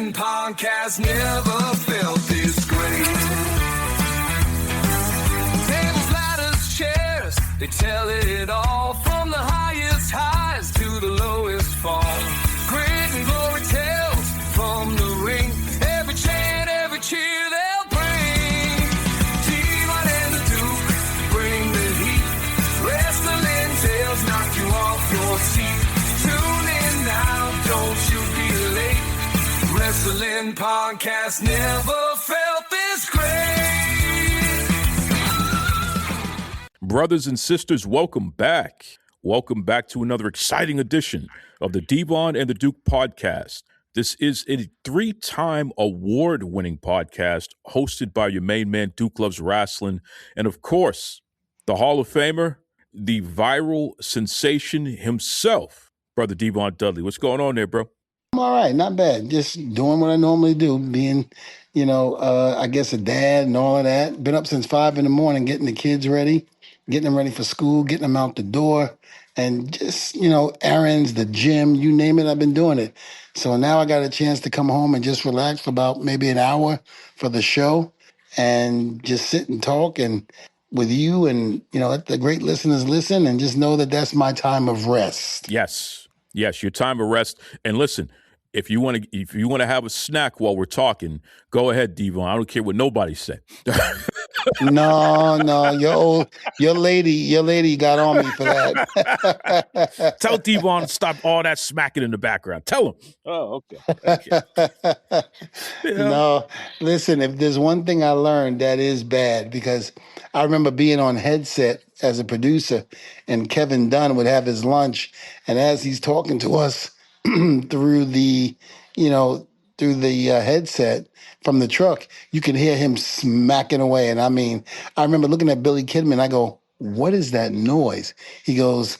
Wrestling podcast never felt this great. Tables, ladders, chairs, they tell it all. From the highest highs to the lowest fall. Grit and glory tales from the ring. Every chant, every cheer they'll bring. Devon and the Duke bring the heat. Wrestling tales knock you off your seat. Tune in now, don't you be late. Wrestling podcast never felt this great. Brothers and sisters, welcome back. Welcome back to another exciting edition of the Devon and the Duke podcast. This is a 3-time award-winning podcast hosted by your main man, Duke Loves Wrestling. And of course, the Hall of Famer, the viral sensation himself, Brother Devon Dudley. What's going on there, bro? I'm all right, not bad. Just doing what I normally do, being, I guess a dad and all of that. Been up since 5 a.m, getting the kids ready, getting them ready for school, getting them out the door, and just, errands, the gym, you name it, I've been doing it. So now I got a chance to come home and just relax for about maybe an hour for the show and just sit and talk and with you and, let the great listeners listen and just know that that's my time of rest. Yes, your time of rest. And listen, if you want to have a snack while we're talking, go ahead, Devon. I don't care what nobody say. No, your lady got on me for that. Tell Devon to stop all that smacking in the background. Tell him. Oh, okay. No, listen, if there's one thing I learned that is bad, because I remember being on headset as a producer and Kevin Dunn would have his lunch, and as he's talking to us through the headset from the truck, you can hear him smacking away. And I remember looking at Billy Kidman. I go, "What is that noise?" He goes,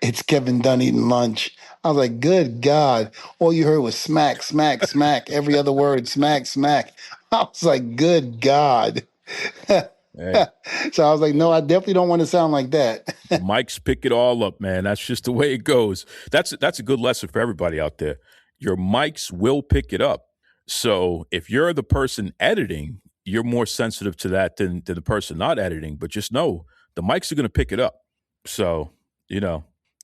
"It's Kevin Dunn eating lunch." I was like, "Good God!" All you heard was smack, smack, smack. Every other word, smack, smack. I was like, "Good God." Hey. So I was like, no, I definitely don't want to sound like that. Mics pick it all up, man. That's just the way it goes. That's a good lesson for everybody out there. Your mics will pick it up. So if you're the person editing, you're more sensitive to that than the person not editing. But just know the mics are going to pick it up. So,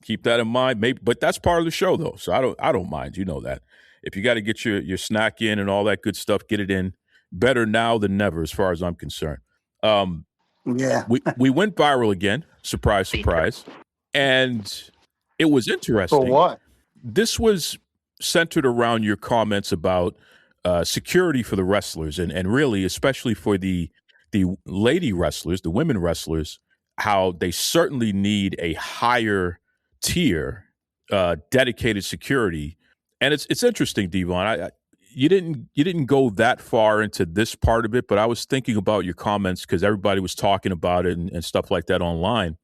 keep that in mind. Maybe, but that's part of the show, though. So I don't mind. You know that. If you got to get your snack in and all that good stuff, get it in. Better now than never, as far as I'm concerned. Yeah. we went viral again. Surprise, surprise. And it was interesting. For what? This was centered around your comments about security for the wrestlers and really, especially for the lady wrestlers, the women wrestlers, how they certainly need a higher tier, dedicated security. And it's interesting, Devon. You didn't go that far into this part of it, but I was thinking about your comments because everybody was talking about it and stuff like that online.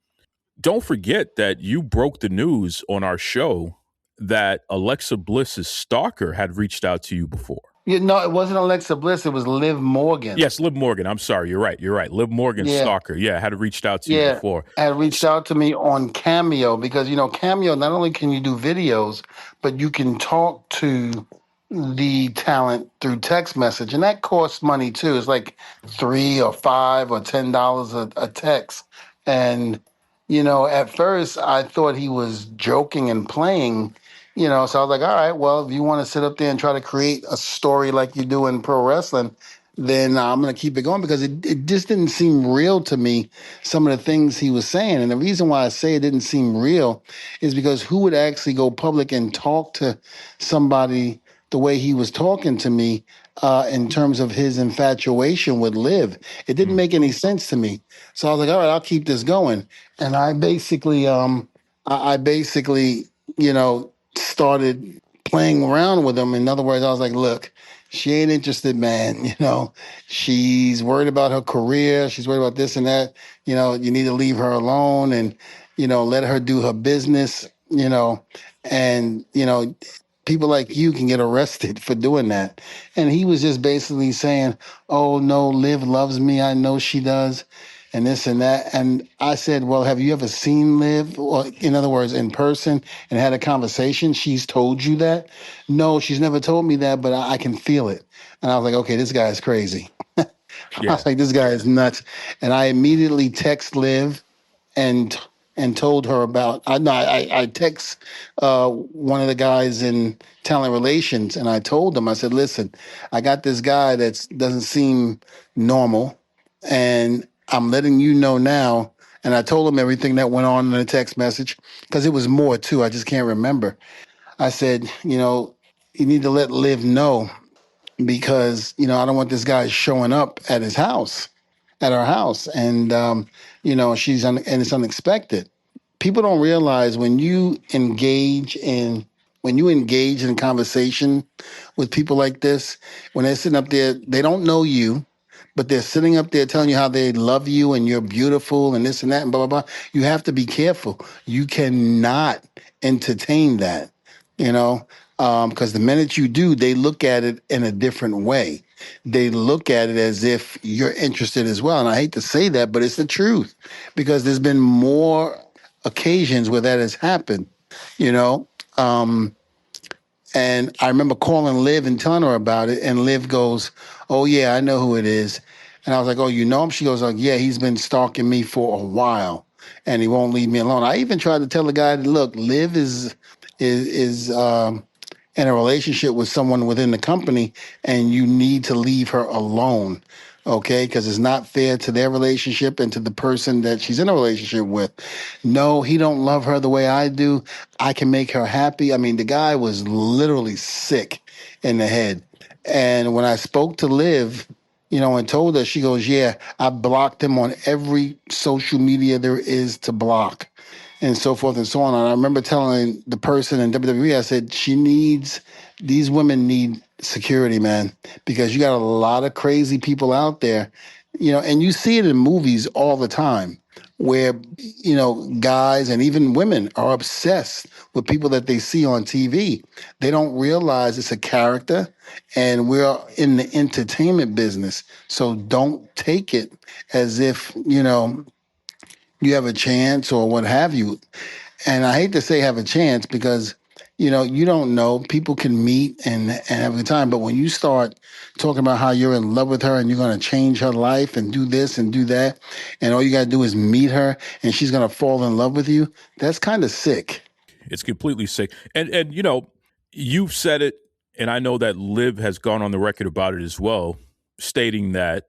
Don't forget that you broke the news on our show that Alexa Bliss's stalker had reached out to you before. No, it wasn't Alexa Bliss. It was Liv Morgan. Yes, Liv Morgan. I'm sorry. You're right. Liv Morgan's stalker. Yeah, had reached out to you before. Had reached out to me on Cameo because, Cameo, not only can you do videos, but you can talk to the talent through text message, and that costs money too. It's like $3 or $5 or $10 a text. And at first I thought he was joking and playing, so I was like, all right, well, if you want to sit up there and try to create a story like you do in pro wrestling, then I'm going to keep it going, because it just didn't seem real to me, some of the things he was saying. And the reason why I say it didn't seem real is because who would actually go public and talk to somebody the way he was talking to me in terms of his infatuation with Liv? It didn't make any sense to me. So I was like, all right, I'll keep this going. And I basically, started playing around with him. In other words, I was like, look, she ain't interested, man. She's worried about her career. She's worried about this and that. You need to leave her alone and, let her do her business, and, people like you can get arrested for doing that. And he was just basically saying, oh, no, Liv loves me. I know she does. and this and that. And I said, well, have you ever seen Liv? Or in other words, in person and had a conversation? She's told you that? No, she's never told me that, but I can feel it. And I was like, okay, this guy is crazy. I Yeah. was like, this guy is nuts. And I immediately text Liv and told her about. I text one of the guys in talent relations, and I told him. I said, "Listen, I got this guy that doesn't seem normal, and I'm letting you know now." And I told him everything that went on in the text message because it was more too. I just can't remember. I said, you need to let Liv know because I don't want this guy showing up at his house, at our house, and and it's unexpected. People don't realize when you engage in conversation with people like this, when they're sitting up there, they don't know you, but they're sitting up there telling you how they love you and you're beautiful and this and that and blah blah blah. You have to be careful. You cannot entertain that, you know, because the minute you do, they look at it in a different way. They look at it as if you're interested as well. And I hate to say that, but it's the truth because there's been more occasions where that has happened, you know. Um, and I remember calling Liv and telling her about it, and Liv goes, "Oh yeah, I know who it is." And I was like, "Oh, you know him?" She goes, "Like, yeah, he's been stalking me for a while, and he won't leave me alone." I even tried to tell the guy, "Look, Liv is in a relationship with someone within the company, and you need to leave her alone." Okay, because it's not fair to their relationship and to the person that she's in a relationship with. No, he don't love her the way I do. I can make her happy. I mean, the guy was literally sick in the head. And when I spoke to Liv, and told her, she goes, "Yeah, I blocked him on every social media there is to block." And so forth and so on. And I remember telling the person in WWE, I said, these women need security, man, because you got a lot of crazy people out there, and you see it in movies all the time where, guys and even women are obsessed with people that they see on TV. They don't realize it's a character and we're in the entertainment business. So don't take it as if, you have a chance or what have you. And I hate to say have a chance because, you don't know. People can meet and have a good time. But when you start talking about how you're in love with her and you're going to change her life and do this and do that, and all you got to do is meet her and she's going to fall in love with you, that's kind of sick. It's completely sick. And you've said it, and I know that Liv has gone on the record about it as well, stating that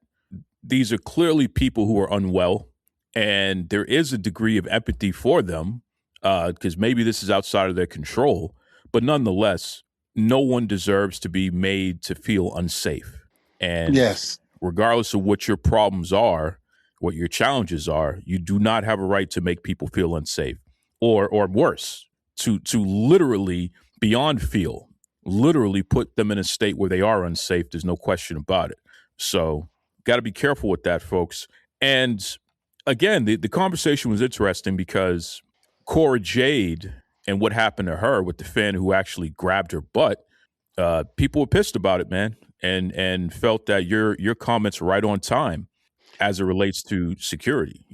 these are clearly people who are unwell, and there is a degree of empathy for them because maybe this is outside of their control, but nonetheless, no one deserves to be made to feel unsafe. And Yes. regardless of what your problems are, what your challenges are, you do not have a right to make people feel unsafe, or worse, to literally beyond feel, literally put them in a state where they are unsafe. There's no question about it. So got to be careful with that, folks. And again, the conversation was interesting because Cora Jade and what happened to her with the fan who actually grabbed her butt, people were pissed about it, man, and felt that your comments were right on time as it relates to security,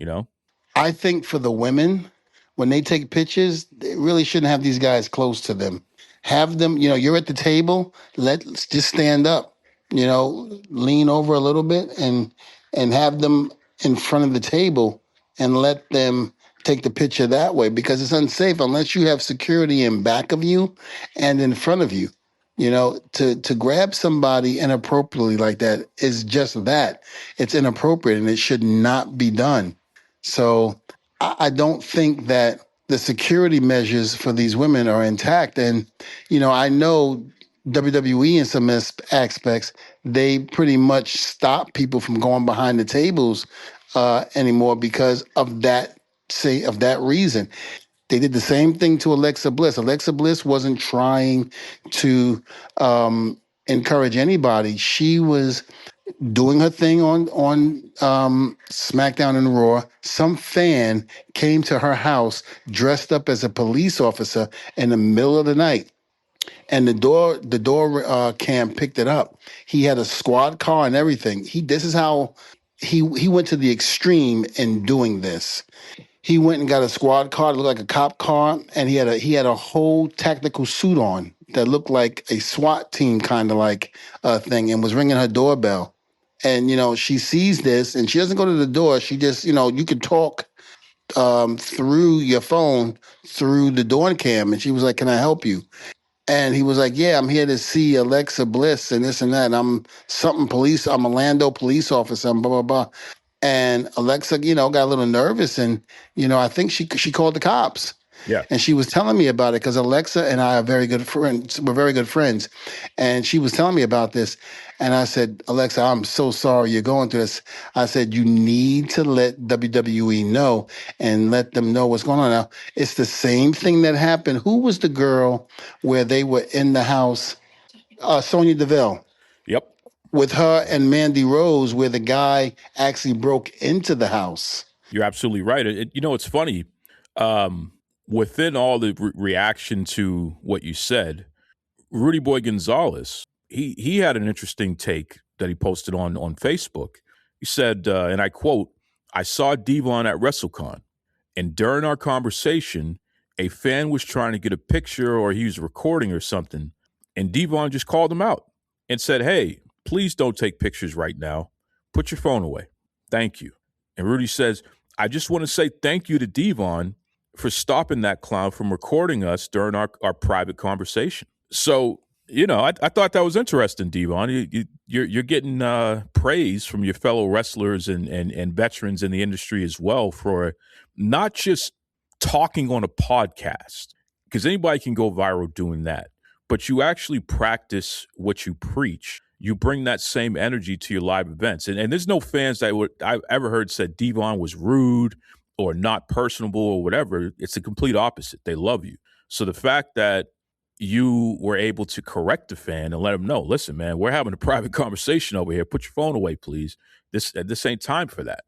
I think for the women, when they take pictures, they really shouldn't have these guys close to them. Have them, you're at the table, let's just stand up, lean over a little bit and have them in front of the table and let them take the picture that way because it's unsafe unless you have security in back of you and in front of you. To grab somebody inappropriately like that is just that. It's inappropriate and it should not be done. So I don't think that the security measures for these women are intact. And, I know WWE in some aspects, they pretty much stop people from going behind the tables anymore because of that reason. They did the same thing to Alexa Bliss. Alexa Bliss wasn't trying to encourage anybody. She was doing her thing on SmackDown and Raw. Some fan came to her house dressed up as a police officer in the middle of the night, and the door cam picked it up. He had a squad car and everything. This is how he went to the extreme in doing this. He went and got a squad car, that looked like a cop car, and he had a whole tactical suit on that looked like a SWAT team kind of like thing, and was ringing her doorbell. And she sees this, and she doesn't go to the door. She just, you could talk through your phone through the door cam, and she was like, "Can I help you?" And he was like, "Yeah, I'm here to see Alexa Bliss and this and that. And I'm something police. I'm a Lando police officer. And blah blah blah." And Alexa, got a little nervous, and I think she called the cops. Yeah. And she was telling me about it because Alexa and I are very good friends. We're very good friends. And she was telling me about this. And I said, "Alexa, I'm so sorry you're going through this." I said, "You need to let WWE know and let them know what's going on." Now, it's the same thing that happened. Who was the girl where they were in the house? Sonya Deville. Yep. With her and Mandy Rose, where the guy actually broke into the house. You're absolutely right. It's funny. Within all the reaction to what you said, Rudy Boy Gonzalez, he had an interesting take that he posted on Facebook. He said, and I quote, "I saw Devon at WrestleCon, and during our conversation, a fan was trying to get a picture or he was recording or something, and Devon just called him out and said, 'Hey, please don't take pictures right now. Put your phone away. Thank you.' And Rudy says, 'I just want to say thank you to Devon for stopping that clown from recording us during our private conversation.'" So, I thought that was interesting, Devon. You're getting praise from your fellow wrestlers and veterans in the industry as well for not just talking on a podcast, because anybody can go viral doing that, but you actually practice what you preach. You bring that same energy to your live events. And there's no fans that I've ever heard said Devon was rude or not personable or whatever. It's the complete opposite. They love you. So the fact that you were able to correct the fan and let him know, "Listen, man, we're having a private conversation over here. Put your phone away, please. This ain't time for that."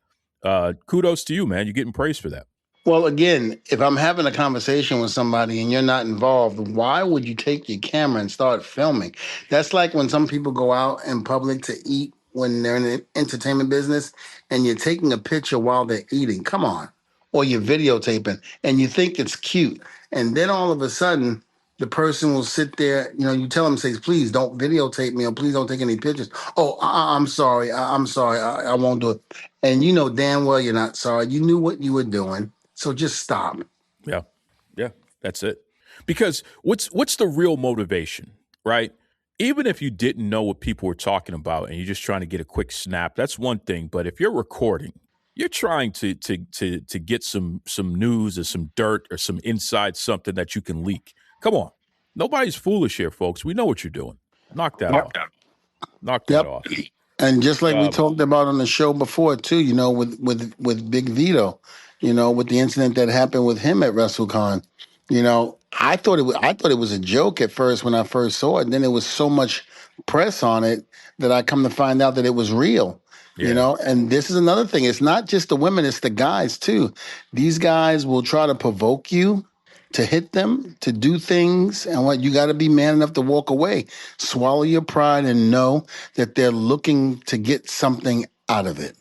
Kudos to you, man. You're getting praise for that. Well, again, if I'm having a conversation with somebody and you're not involved, why would you take your camera and start filming? That's like when some people go out in public to eat when they're in the entertainment business and you're taking a picture while they're eating. Come on. Or you're videotaping and you think it's cute. And then all of a sudden, the person will sit there, you tell them, say, "Please don't videotape me or please don't take any pictures." "Oh, I'm sorry. I'm sorry. I won't do it." And you know damn well you're not sorry. You knew what you were doing. So just stop. Yeah. Yeah. That's it. Because what's the real motivation, right? Even if you didn't know what people were talking about and you're just trying to get a quick snap, that's one thing. But if you're recording, you're trying to get some news or some dirt or some inside something that you can leak. Come on. Nobody's foolish here, folks. We know what you're doing. Knock that off. Knock that off. And just like we talked about on the show before, too, with Big Vito, with the incident that happened with him at WrestleCon, I thought it was a joke at first when I first saw it. And then there was so much press on it that I come to find out that it was real. Yeah. And this is another thing. It's not just the women, it's the guys too. These guys will try to provoke you to hit them, to do things, and what you got to be man enough to walk away. Swallow your pride and know that they're looking to get something out of it,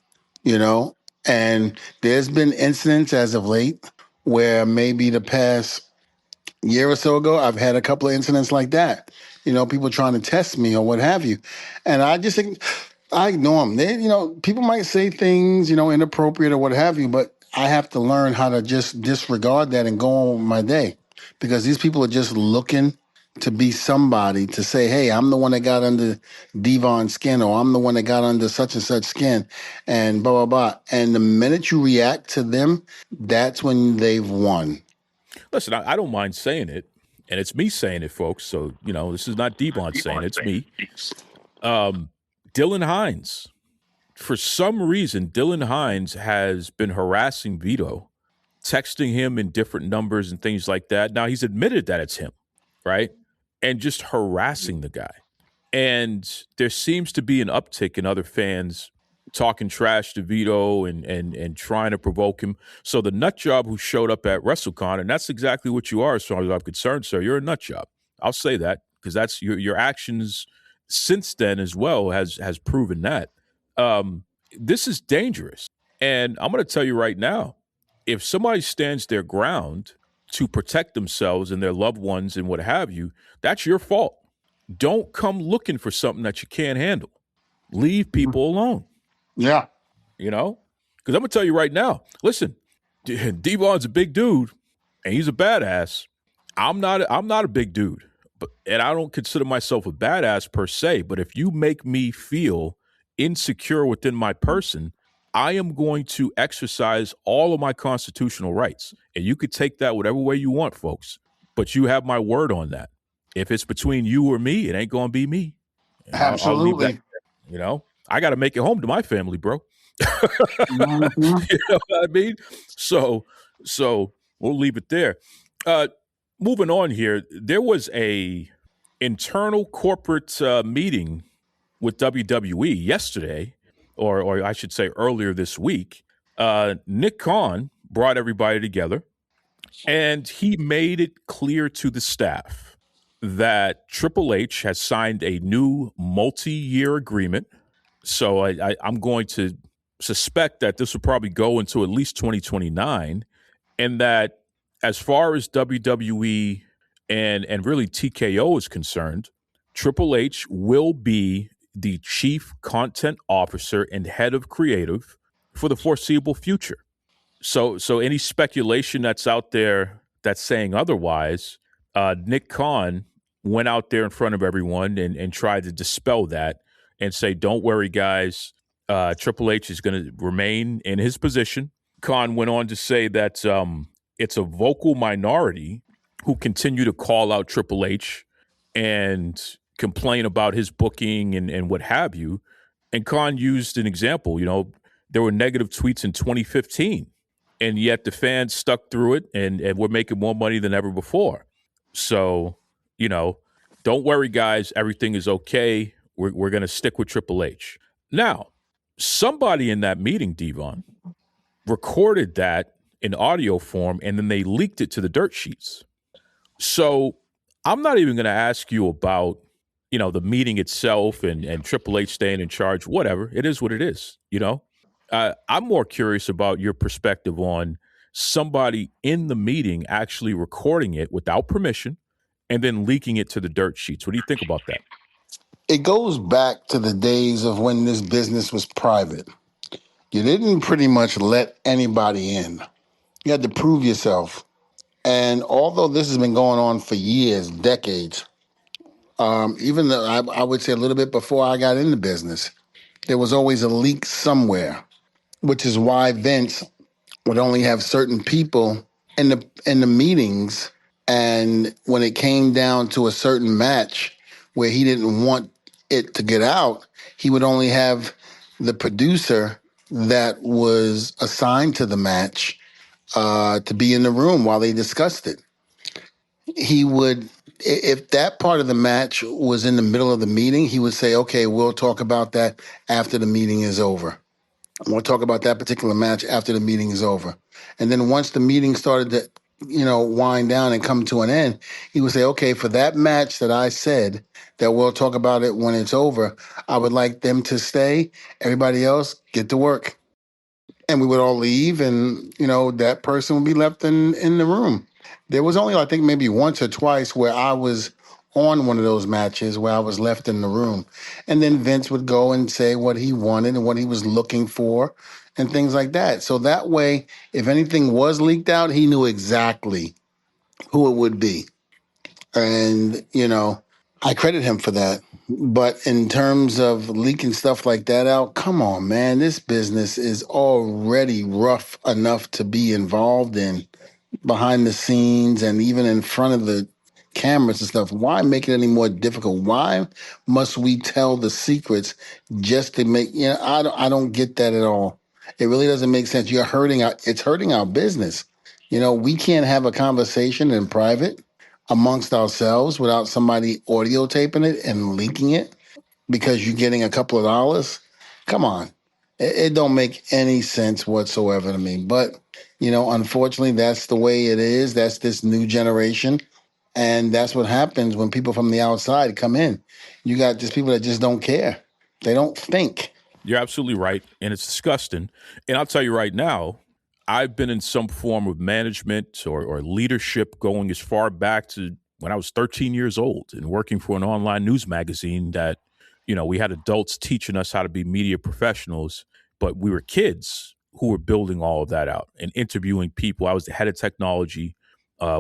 And there's been incidents as of late where maybe the past year or so ago, I've had a couple of incidents like that. People trying to test me or what have you. And I just think I ignore them. People might say things, inappropriate or what have you, but I have to learn how to just disregard that and go on with my day, because these people are just looking to be somebody to say, "Hey, I'm the one that got under Devon's skin," or "I'm the one that got under such and such skin," and blah, blah, blah. And the minute you react to them, that's when they've won. Listen, I don't mind saying it, and it's me saying it, folks. So, this is not Devon saying it, it's me. Dylan Hines. For some reason, Dylan Hines has been harassing Vito, texting him in different numbers and things like that. Now, he's admitted that it's him, right? And just harassing the guy. And there seems to be an uptick in other fans talking trash to Vito and trying to provoke him. So the nut job who showed up at WrestleCon, and that's exactly what you are as far as I'm concerned, sir. You're a nut job. I'll say that because that's your actions since then as well has proven that. this is dangerous. And I'm going to tell you right now, if somebody stands their ground to protect themselves and their loved ones and what have you, that's your fault. Don't come looking for something that you can't handle. Leave people alone, Yeah. you know? Because I'm going to tell you right now, listen, Devon's a big dude and he's a badass. I'm not a big dude, and I don't consider myself a badass per se, but if you make me feel insecure within my person, I am going to exercise all of my constitutional rights. And you could take that whatever way you want, folks, but you have my word on that. If it's between you or me, it ain't going to be me. And I'll leave that, Absolutely. I got to make it home to my family, bro. Mhm. You know what I mean? So, we'll leave it there. Uh, Moving on here, there was a internal corporate meeting with WWE yesterday, or I should say earlier this week. Nick Khan brought everybody together, and he made it clear to the staff that Triple H has signed a new multi-year agreement. So I'm going to suspect that this will probably go into at least 2029, and that as far as WWE and really TKO is concerned, Triple H will be the chief content officer and head of creative for the foreseeable future. So any speculation that's out there that's saying otherwise, Nick Khan went out there in front of everyone and tried to dispel that and say, "Don't worry, guys. Triple H is going to remain in his position." Khan went on to say that it's a vocal minority who continue to call out Triple H and complain about his booking and what have you. And Khan used an example. There were negative tweets in 2015, and yet the fans stuck through it and we're making more money than ever before. So, don't worry, guys. Everything is okay. We're going to stick with Triple H. Now, somebody in that meeting, Devon, recorded that in audio form and then they leaked it to the Dirtsheets. So I'm not even going to ask you about, the meeting itself and Triple H staying in charge, whatever. It is what it is. I'm more curious about your perspective on somebody in the meeting actually recording it without permission and then leaking it to the Dirtsheets. What do you think about that? It goes back to the days of when this business was private. You didn't pretty much let anybody in. You had to prove yourself. And although this has been going on for years, decades, even though I would say a little bit before I got into business, there was always a leak somewhere, which is why Vince would only have certain people in the meetings. And when it came down to a certain match where he didn't want it to get out, he would only have the producer that was assigned to the match to be in the room while they discussed it. He would, if that part of the match was in the middle of the meeting, he would say, "Okay, we'll talk about that after the meeting is over. We'll talk about that particular match after the meeting is over." And then once the meeting started to, wind down and come to an end, he would say, "Okay, for that match that I said that we'll talk about it when it's over, I would like them to stay. Everybody else, get to work." And we would all leave, and that person would be left in the room. There was only, I think, maybe once or twice where I was on one of those matches where I was left in the room, and then Vince would go and say what he wanted and what he was looking for and things like that. So that way, if anything was leaked out, he knew exactly who it would be. And I credit him for that. But in terms of leaking stuff like that out, come on, man, this business is already rough enough to be involved in behind the scenes and even in front of the cameras and stuff. Why make it any more difficult? Why must we tell the secrets just to make, I don't get that at all. It really doesn't make sense. It's hurting our business. We can't have a conversation in private amongst ourselves without somebody audio taping it and leaking it because you're getting a couple of dollars. Come on. It don't make any sense whatsoever to me. But, unfortunately, that's the way it is. That's this new generation. And that's what happens when people from the outside come in. You got just people that just don't care. They don't think. You're absolutely right, and it's disgusting. And I'll tell you right now, I've been in some form of management or leadership going as far back to when I was 13 years old and working for an online news magazine that, we had adults teaching us how to be media professionals, but we were kids who were building all of that out and interviewing people. I was the head of technology.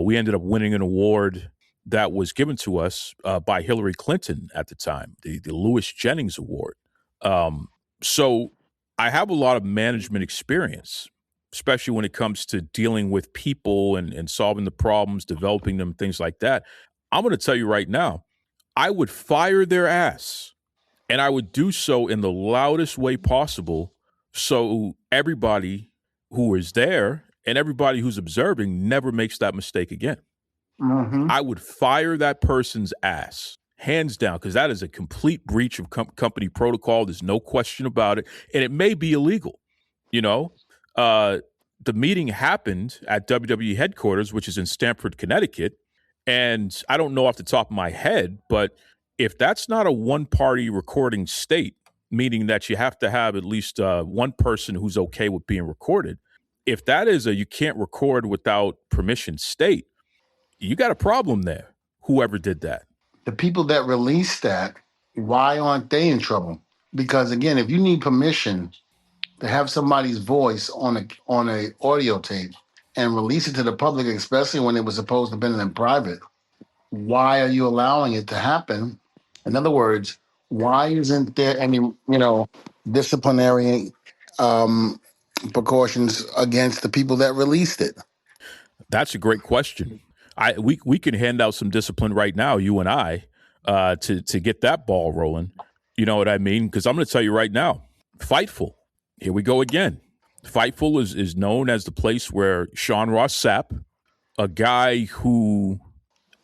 We ended up winning an award that was given to us by Hillary Clinton at the time, the Lewis Jennings Award. Um, so I have a lot of management experience, especially when it comes to dealing with people and solving the problems, developing them, things like that. I'm going to tell you right now, I would fire their ass, and I would do so in the loudest way possible so everybody who is there and everybody who's observing never makes that mistake again. Mm-hmm. I would fire that person's ass, hands down, because that is a complete breach of company protocol. There's no question about it. And it may be illegal. You know, the meeting happened at WWE headquarters, which is in Stamford, Connecticut. And I don't know off the top of my head, but if that's not a one-party recording state, meaning that you have to have at least one person who's okay with being recorded, if that is a you can't record without permission state, you got a problem there, whoever did that. The people that released that, why aren't they in trouble? Because again, if you need permission to have somebody's voice on a audio tape and release it to the public, especially when it was supposed to have been in private, why are you allowing it to happen? In other words, why isn't there any, disciplinary um, precautions against the people that released it? That's a great question. We can hand out some discipline right now, you and I, to get that ball rolling. You know what I mean? Because I'm going to tell you right now, Fightful. Here we go again. Fightful is known as the place where Sean Ross Sapp, a guy who,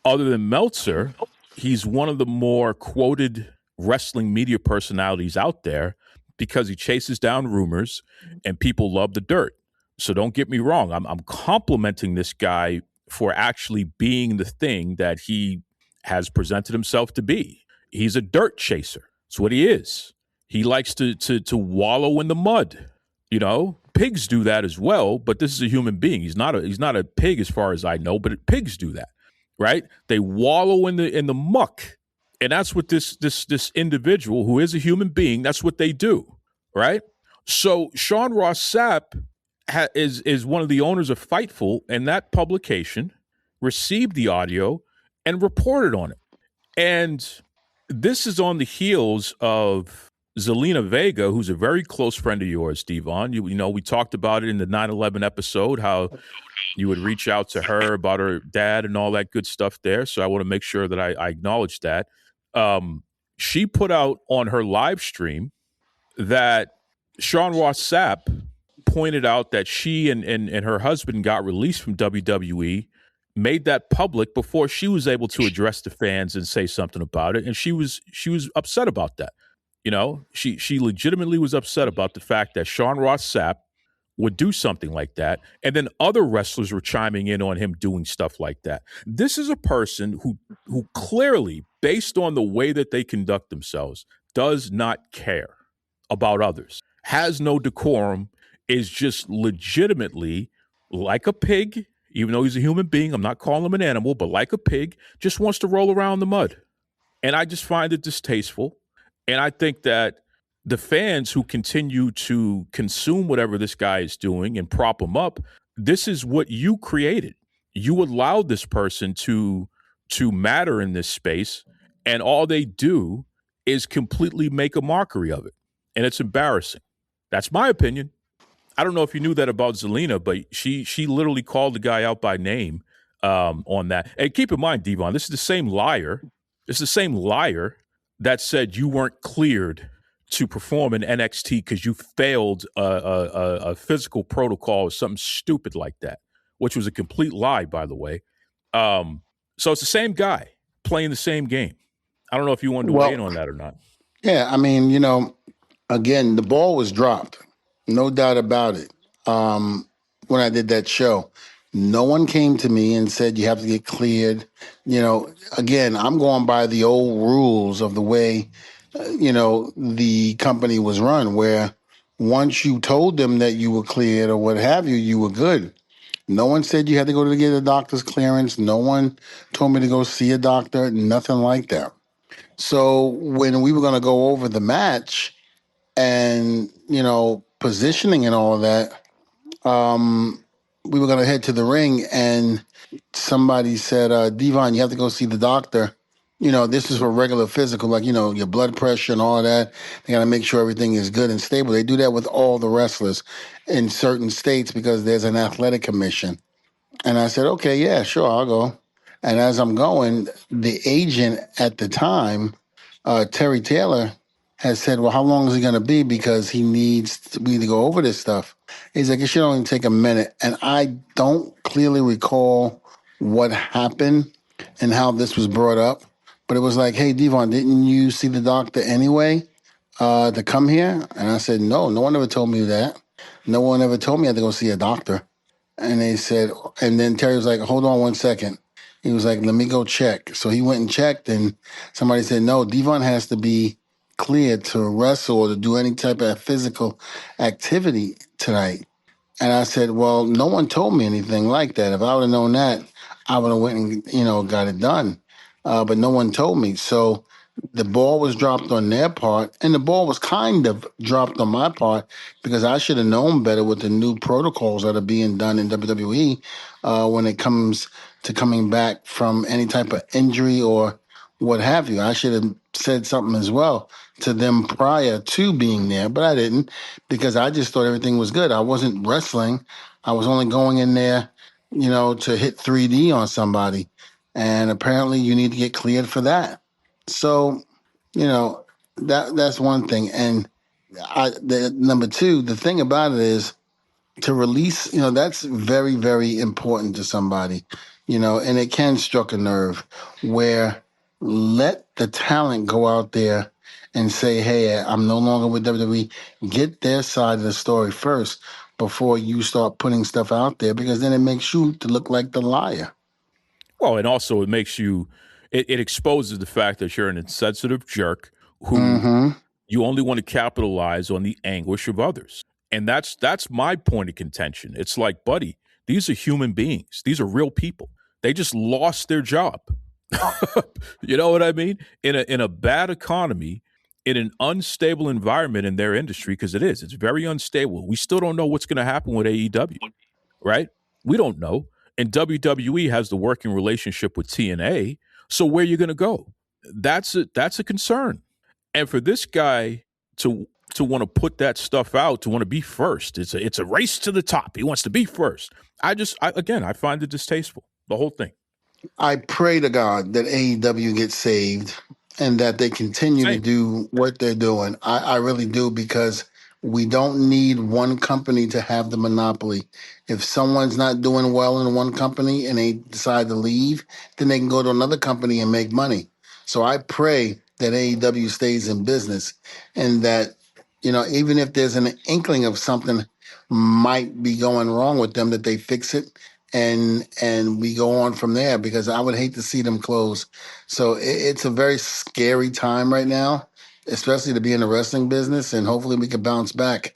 other than Meltzer, he's one of the more quoted wrestling media personalities out there because he chases down rumors and people love the dirt. So don't get me wrong. I'm complimenting this guy for actually being the thing that he has presented himself to be. He's a dirt chaser. That's what he is. He likes to wallow in the mud. You know, pigs do that as well, but this is a human being. He's not a pig as far as I know, but pigs do that, right? They wallow in the muck. And that's what this individual who is a human being, that's what they do, right? So Sean Ross Sapp is one of the owners of Fightful, and that publication received the audio and reported on it. And this is on the heels of Zelina Vega, who's a very close friend of yours, Devon. You know, we talked about it in the 9/11 episode, how you would reach out to her about her dad and all that good stuff there. So I want to make sure that I acknowledge that. She put out on her live stream that Sean Ross Sapp pointed out that she and her husband got released from WWE, made that public before she was able to address the fans and say something about it. And she was upset about that. You know, she legitimately was upset about the fact that Sean Ross Sapp would do something like that. And then other wrestlers were chiming in on him doing stuff like that. This is a person who clearly, based on the way that they conduct themselves, does not care about others, has no decorum, is just legitimately like a pig, even though he's a human being. I'm not calling him an animal, but like a pig, just wants to roll around in the mud. And I just find it distasteful. And I think that the fans who continue to consume whatever this guy is doing and prop him up, this is what you created. You allowed this person to matter in this space, and all they do is completely make a mockery of it. And it's embarrassing. That's my opinion. I don't know if you knew that about Zelina, but she literally called the guy out by name on that. And keep in mind, Devon, this is the same liar. It's the same liar that said you weren't cleared to perform in NXT because you failed a physical protocol or something stupid like that, which was a complete lie, by the way. So it's the same guy playing the same game. I don't know if you wanted to weigh in on that or not. Yeah, I mean, again, the ball was dropped. No doubt about it. When I did that show, no one came to me and said you have to get cleared. Again, I'm going by the old rules of the way the company was run, where once you told them that you were cleared or what have you, you were good. No one said you had to go to get a doctor's clearance. No one told me to go see a doctor, nothing like that. So when we were going to go over the match and, positioning and all of that, we were going to head to the ring, and somebody said, Devon, you have to go see the doctor. This is for regular physical, like, your blood pressure and all of that. They got to make sure everything is good and stable. They do that with all the wrestlers in certain states because there's an athletic commission. And I said, okay, yeah, sure, I'll go. And as I'm going, the agent at the time, Terry Taylor, has said, well, how long is he going to be? Because we need to go over this stuff. He's like, it should only take a minute. And I don't clearly recall what happened and how this was brought up. But it was like, hey, Devon, didn't you see the doctor anyway to come here? And I said, no one ever told me that. No one ever told me I had to go see a doctor. And they said, and then Terry was like, hold on 1 second. He was like, let me go check. So he went and checked, and somebody said, no, Devon has to be cleared to wrestle or to do any type of physical activity tonight. And I said, well, no one told me anything like that. If I would have known that, I would have went and, got it done. But no one told me. So the ball was dropped on their part, and the ball was kind of dropped on my part because I should have known better with the new protocols that are being done in WWE when it comes to coming back from any type of injury or what have you. I should have said something as well to them prior to being there, but I didn't because I just thought everything was good. I wasn't wrestling. I was only going in there, to hit 3D on somebody. And apparently you need to get cleared for that. So, that's one thing. And the number two, the thing about it is to release, that's very, very important to somebody, and it can struck a nerve where let the talent go out there and say, hey, I'm no longer with WWE. Get their side of the story first before you start putting stuff out there, because then it makes you to look like the liar. Well, and also it makes you, it exposes the fact that you're an insensitive jerk who Mm-hmm. you only want to capitalize on the anguish of others. And that's my point of contention. It's like, buddy, these are human beings. These are real people. They just lost their job. You know what I mean? In a bad economy, in an unstable environment in their industry, because it's very unstable. We still don't know what's going to happen with AEW, right? We don't know. And WWE has the working relationship with TNA. So where are you going to go? That's a concern. And for this guy to want to put that stuff out, to want to be first, it's a race to the top. He wants to be first. I find it distasteful. The whole thing. I pray to God that AEW gets saved and that they continue to Same. do what they're doing. I really do, because we don't need one company to have the monopoly. If someone's not doing well in one company and they decide to leave, then they can go to another company and make money. So I pray that AEW stays in business and that, even if there's an inkling of something might be going wrong with them, that they fix it and we go on from there, because I would hate to see them close. So it's a very scary time right now, especially to be in the wrestling business, and hopefully we can bounce back.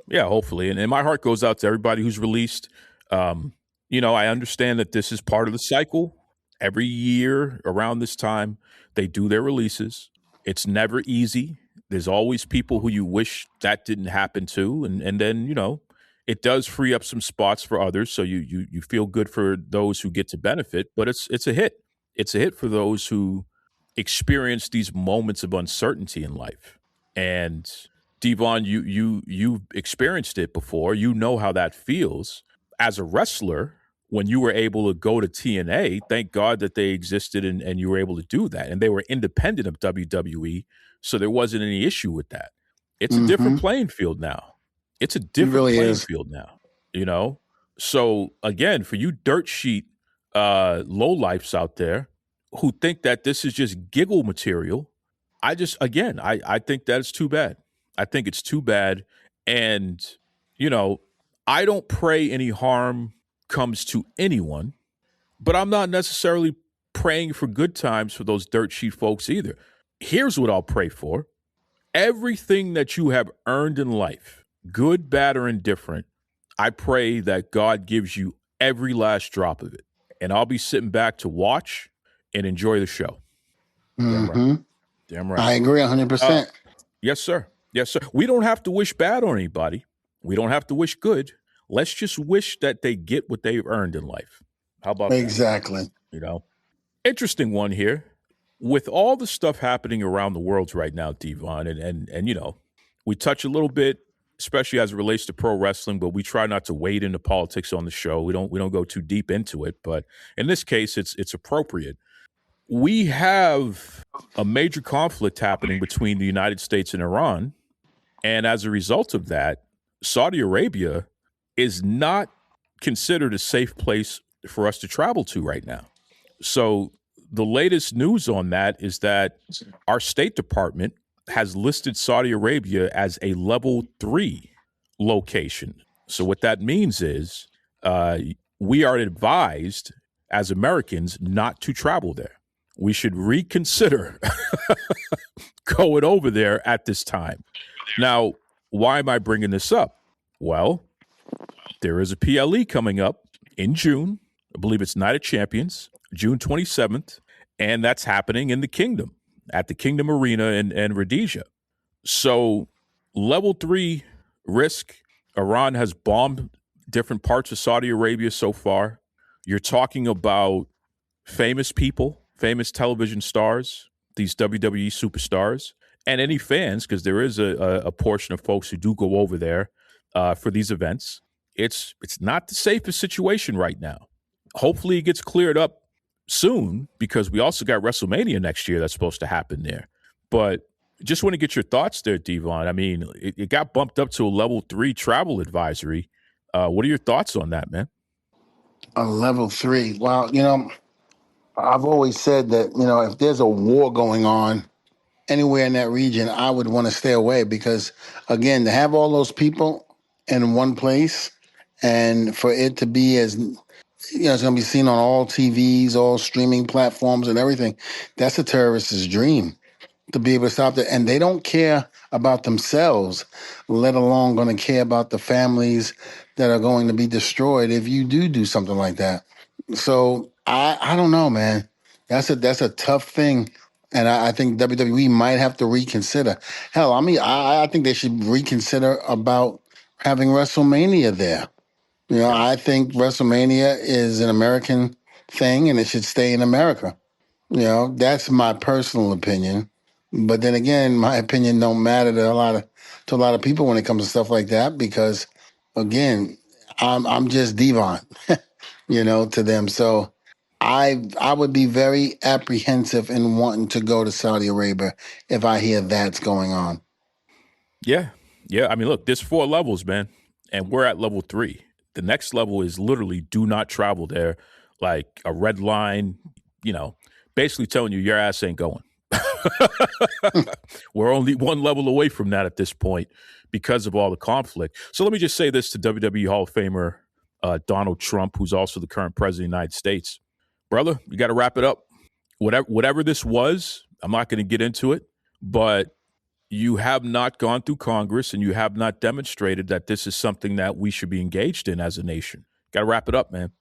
Yeah, hopefully. And my heart goes out to everybody who's released. I understand that this is part of the cycle. Every year around this time, they do their releases. It's never easy. There's always people who you wish that didn't happen to. And then, it does free up some spots for others. So you feel good for those who get to benefit, but it's a hit. It's a hit for those who experience these moments of uncertainty in life. And Devon, you've experienced it before. You know how that feels. As a wrestler, when you were able to go to TNA, thank God that they existed and you were able to do that. And they were independent of WWE, so there wasn't any issue with that. It's a different Mm-hmm. playing field now. It's a It different really playing is. field now, you know? So again, for you dirt sheet low lifes out there who think that this is just giggle material, I think that's too bad. I think it's too bad. And, you know, I don't pray any harm comes to anyone, but I'm not necessarily praying for good times for those dirt sheet folks either. Here's what I'll pray for. Everything that you have earned in life, good, bad, or indifferent, I pray that God gives you every last drop of it. And I'll be sitting back to watch and enjoy the show. Damn right. Damn right. I agree 100%. Yes, sir. Yes, sir. We don't have to wish bad on anybody. We don't have to wish good. Let's just wish that they get what they've earned in life. How about Exactly. that? You know, interesting one here. With all the stuff happening around the world right now, Devon, and you know, we touch a little bit, especially as it relates to pro wrestling, but we try not to wade into politics on the show. We don't go too deep into it, but in this case, it's appropriate. We have a major conflict happening between the United States and Iran, and as a result of that, Saudi Arabia is not considered a safe place for us to travel to right now. So the latest news on that is that our State Department has listed Saudi Arabia as a level 3 location. So what that means is we are advised as Americans not to travel there. We should reconsider going over there at this time. Now, why am I bringing this up? Well, there is a PLE coming up in June. I believe it's Night of Champions, June 27th, and that's happening in the Kingdom, at the Kingdom Arena in Rhodesia. So, level 3 risk. Iran has bombed different parts of Saudi Arabia so far. You're talking about famous people, famous television stars, these WWE superstars, and any fans, because there is a portion of folks who do go over there for these events. It's not the safest situation right now. Hopefully it gets cleared up soon, because we also got WrestleMania next year that's supposed to happen there. But just want to get your thoughts there, Devon. I mean, it got bumped up to a level 3 travel advisory. What are your thoughts on that, man? A level 3. Well, you know, I've always said that, you know, if there's a war going on anywhere in that region, I would want to stay away, because, again, to have all those people in one place and for it to be as, you know, it's going to be seen on all TVs, all streaming platforms and everything, that's a terrorist's dream, to be able to stop that. And they don't care about themselves, let alone going to care about the families that are going to be destroyed if you do something like that. So I don't know, man. That's a tough thing. And I think WWE might have to reconsider. Hell, I mean, I think they should reconsider about having WrestleMania there. You know, I think WrestleMania is an American thing and it should stay in America. You know, that's my personal opinion. But then again, my opinion don't matter to a lot of people when it comes to stuff like that, because again, I'm just Devon, you know, to them. So I would be very apprehensive in wanting to go to Saudi Arabia if I hear that's going on. Yeah. I mean, look, there's 4 levels, man, and we're at level 3. The next level is literally do not travel there, like a red line, you know, basically telling you your ass ain't going. We're only 1 level away from that at this point because of all the conflict. So let me just say this to WWE Hall of Famer Donald Trump, who's also the current president of the United States. Brother, you got to wrap it up. Whatever this was, I'm not going to get into it, but you have not gone through Congress and you have not demonstrated that this is something that we should be engaged in as a nation. Got to wrap it up, man.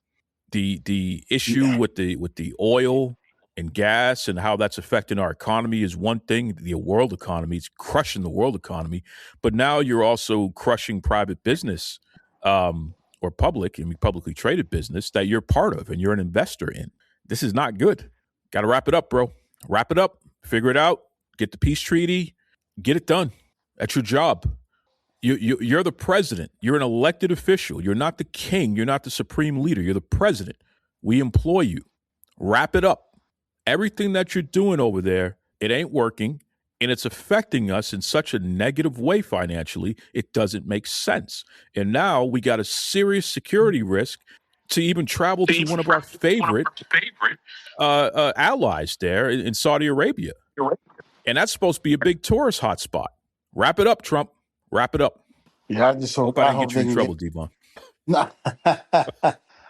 The issue with the oil and gas and how that's affecting our economy is one thing. The world economy is crushing the world economy, but now you're also crushing private business or publicly traded business that you're part of and you're an investor in. This is not good. Got to wrap it up, bro. Wrap it up. Figure it out. Get the peace treaty. Get it done. That's your job. You're the president. You're an elected official. You're not the king. You're not the supreme leader. You're the president. We employ you. Wrap it up. Everything that you're doing over there, it ain't working, and it's affecting us in such a negative way financially, it doesn't make sense. And now we got a serious security risk to even travel to one of our favorite allies there in Saudi Arabia. And that's supposed to be a big tourist hotspot. Wrap it up, Trump. Wrap it up. Yeah, I just hope I didn't get you in trouble, Devon. No,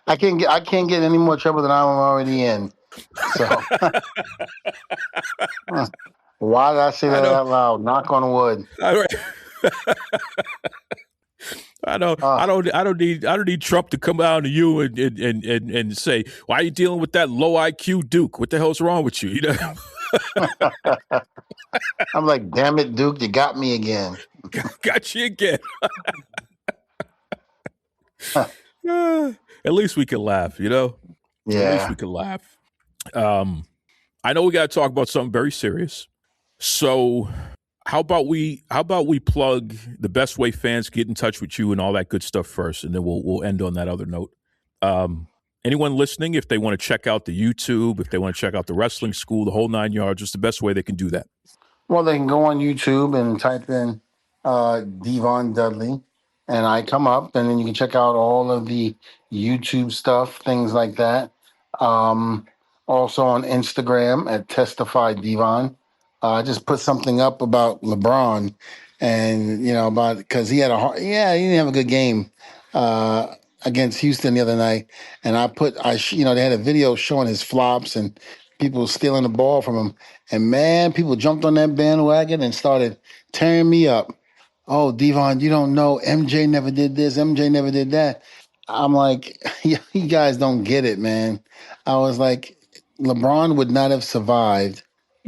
I can't get any more trouble than I'm already in. So Why did I say I that don't. out loud? Knock on wood. I don't. I don't. Uh, I don't. I don't need. I don't need Trump to come out to you and say, "Why are you dealing with that low IQ Duke? What the hell's wrong with you?" You know, I'm like, damn it, Duke, you got me again. got you again. At least we can laugh. You know, at least Yeah. we can laugh. I know we got to talk about something very serious. So how about we plug the best way fans get in touch with you and all that good stuff first, and then we'll end on that other note. Anyone listening, if they want to check out the YouTube, if they want to check out the wrestling school, the whole 9 yards, just the best way they can do that. Well, they can go on YouTube and type in Devon Dudley, and I come up, and then you can check out all of the YouTube stuff, things like that. Um, Also on Instagram at Testify Devon. I just put something up about LeBron, and about because he had he didn't have a good game against Houston the other night, and they had a video showing his flops and people stealing the ball from him. And man, people jumped on that bandwagon and started tearing me up. Oh, Devon, you don't know. MJ never did this. MJ never did that. I'm like, you guys don't get it, man. I was like, LeBron would not have survived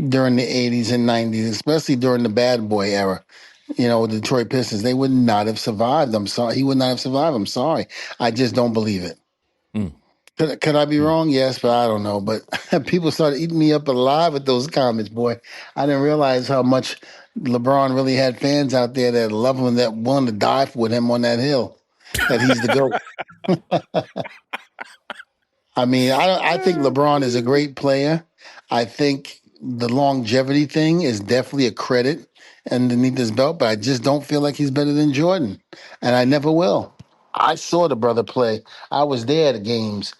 during the 80s and 90s, especially during the bad boy era. With the Detroit Pistons, they would not have survived. I'm sorry. He would not have survived. I'm sorry. I just don't believe it. Mm, Could I be mm. wrong? Yes, but I don't know. But people started eating me up alive with those comments, boy. I didn't realize how much LeBron really had fans out there that love him, that wanted to die with him on that hill, that he's the GOAT. I mean, I think LeBron is a great player. I think the longevity thing is definitely a credit underneath his belt, but I just don't feel like he's better than Jordan, and I never will. I saw the brother play. I was there at the games.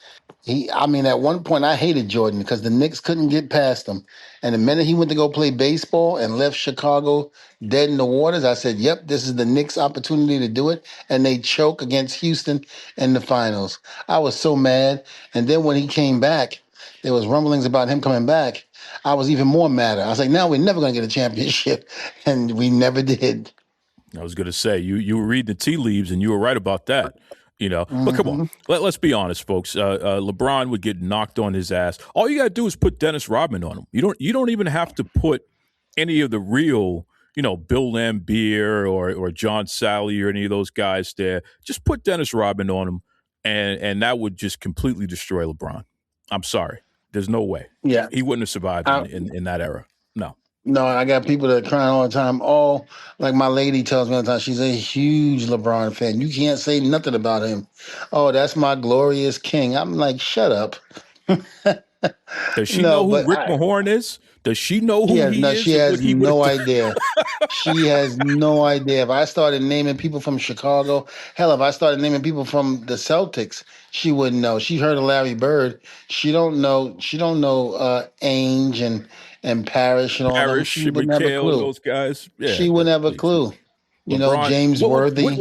At one point, I hated Jordan because the Knicks couldn't get past him. And the minute he went to go play baseball and left Chicago dead in the waters, I said, yep, this is the Knicks' opportunity to do it. And they choke against Houston in the finals. I was so mad. And then when he came back, there was rumblings about him coming back. I was even more madder. I was like, now we're never going to get a championship. And we never did. I was going to say you were reading the tea leaves, and you were right about that. But come on, Hmm. let's be honest, folks. LeBron would get knocked on his ass. All you got to do is put Dennis Rodman on him. You don't even have to put any of the real, Bill Laimbeer or John Sally or any of those guys there. Just put Dennis Rodman on him, and that would just completely destroy LeBron. I'm sorry, there's no way Yeah. he wouldn't have survived I, in that era. No. No, I got people that are crying all the time. Oh, like my lady tells me all the time, she's a huge LeBron fan. You can't say nothing about him. Oh, that's my glorious king. I'm like, shut up. Does she No, know who but Rick Mahorn is? Does she know she who has he no, she is and what has he would have no done? idea. She has no idea. If I started naming people from Chicago, hell, if I started naming people from the Celtics, she wouldn't know. She heard of Larry Bird. She don't know. She don't know Ainge and Parrish and all them. Parrish She and wouldn't have a McHale and clue. those guys. Yeah, She wouldn't have a please. clue. LeBron. James Worthy. What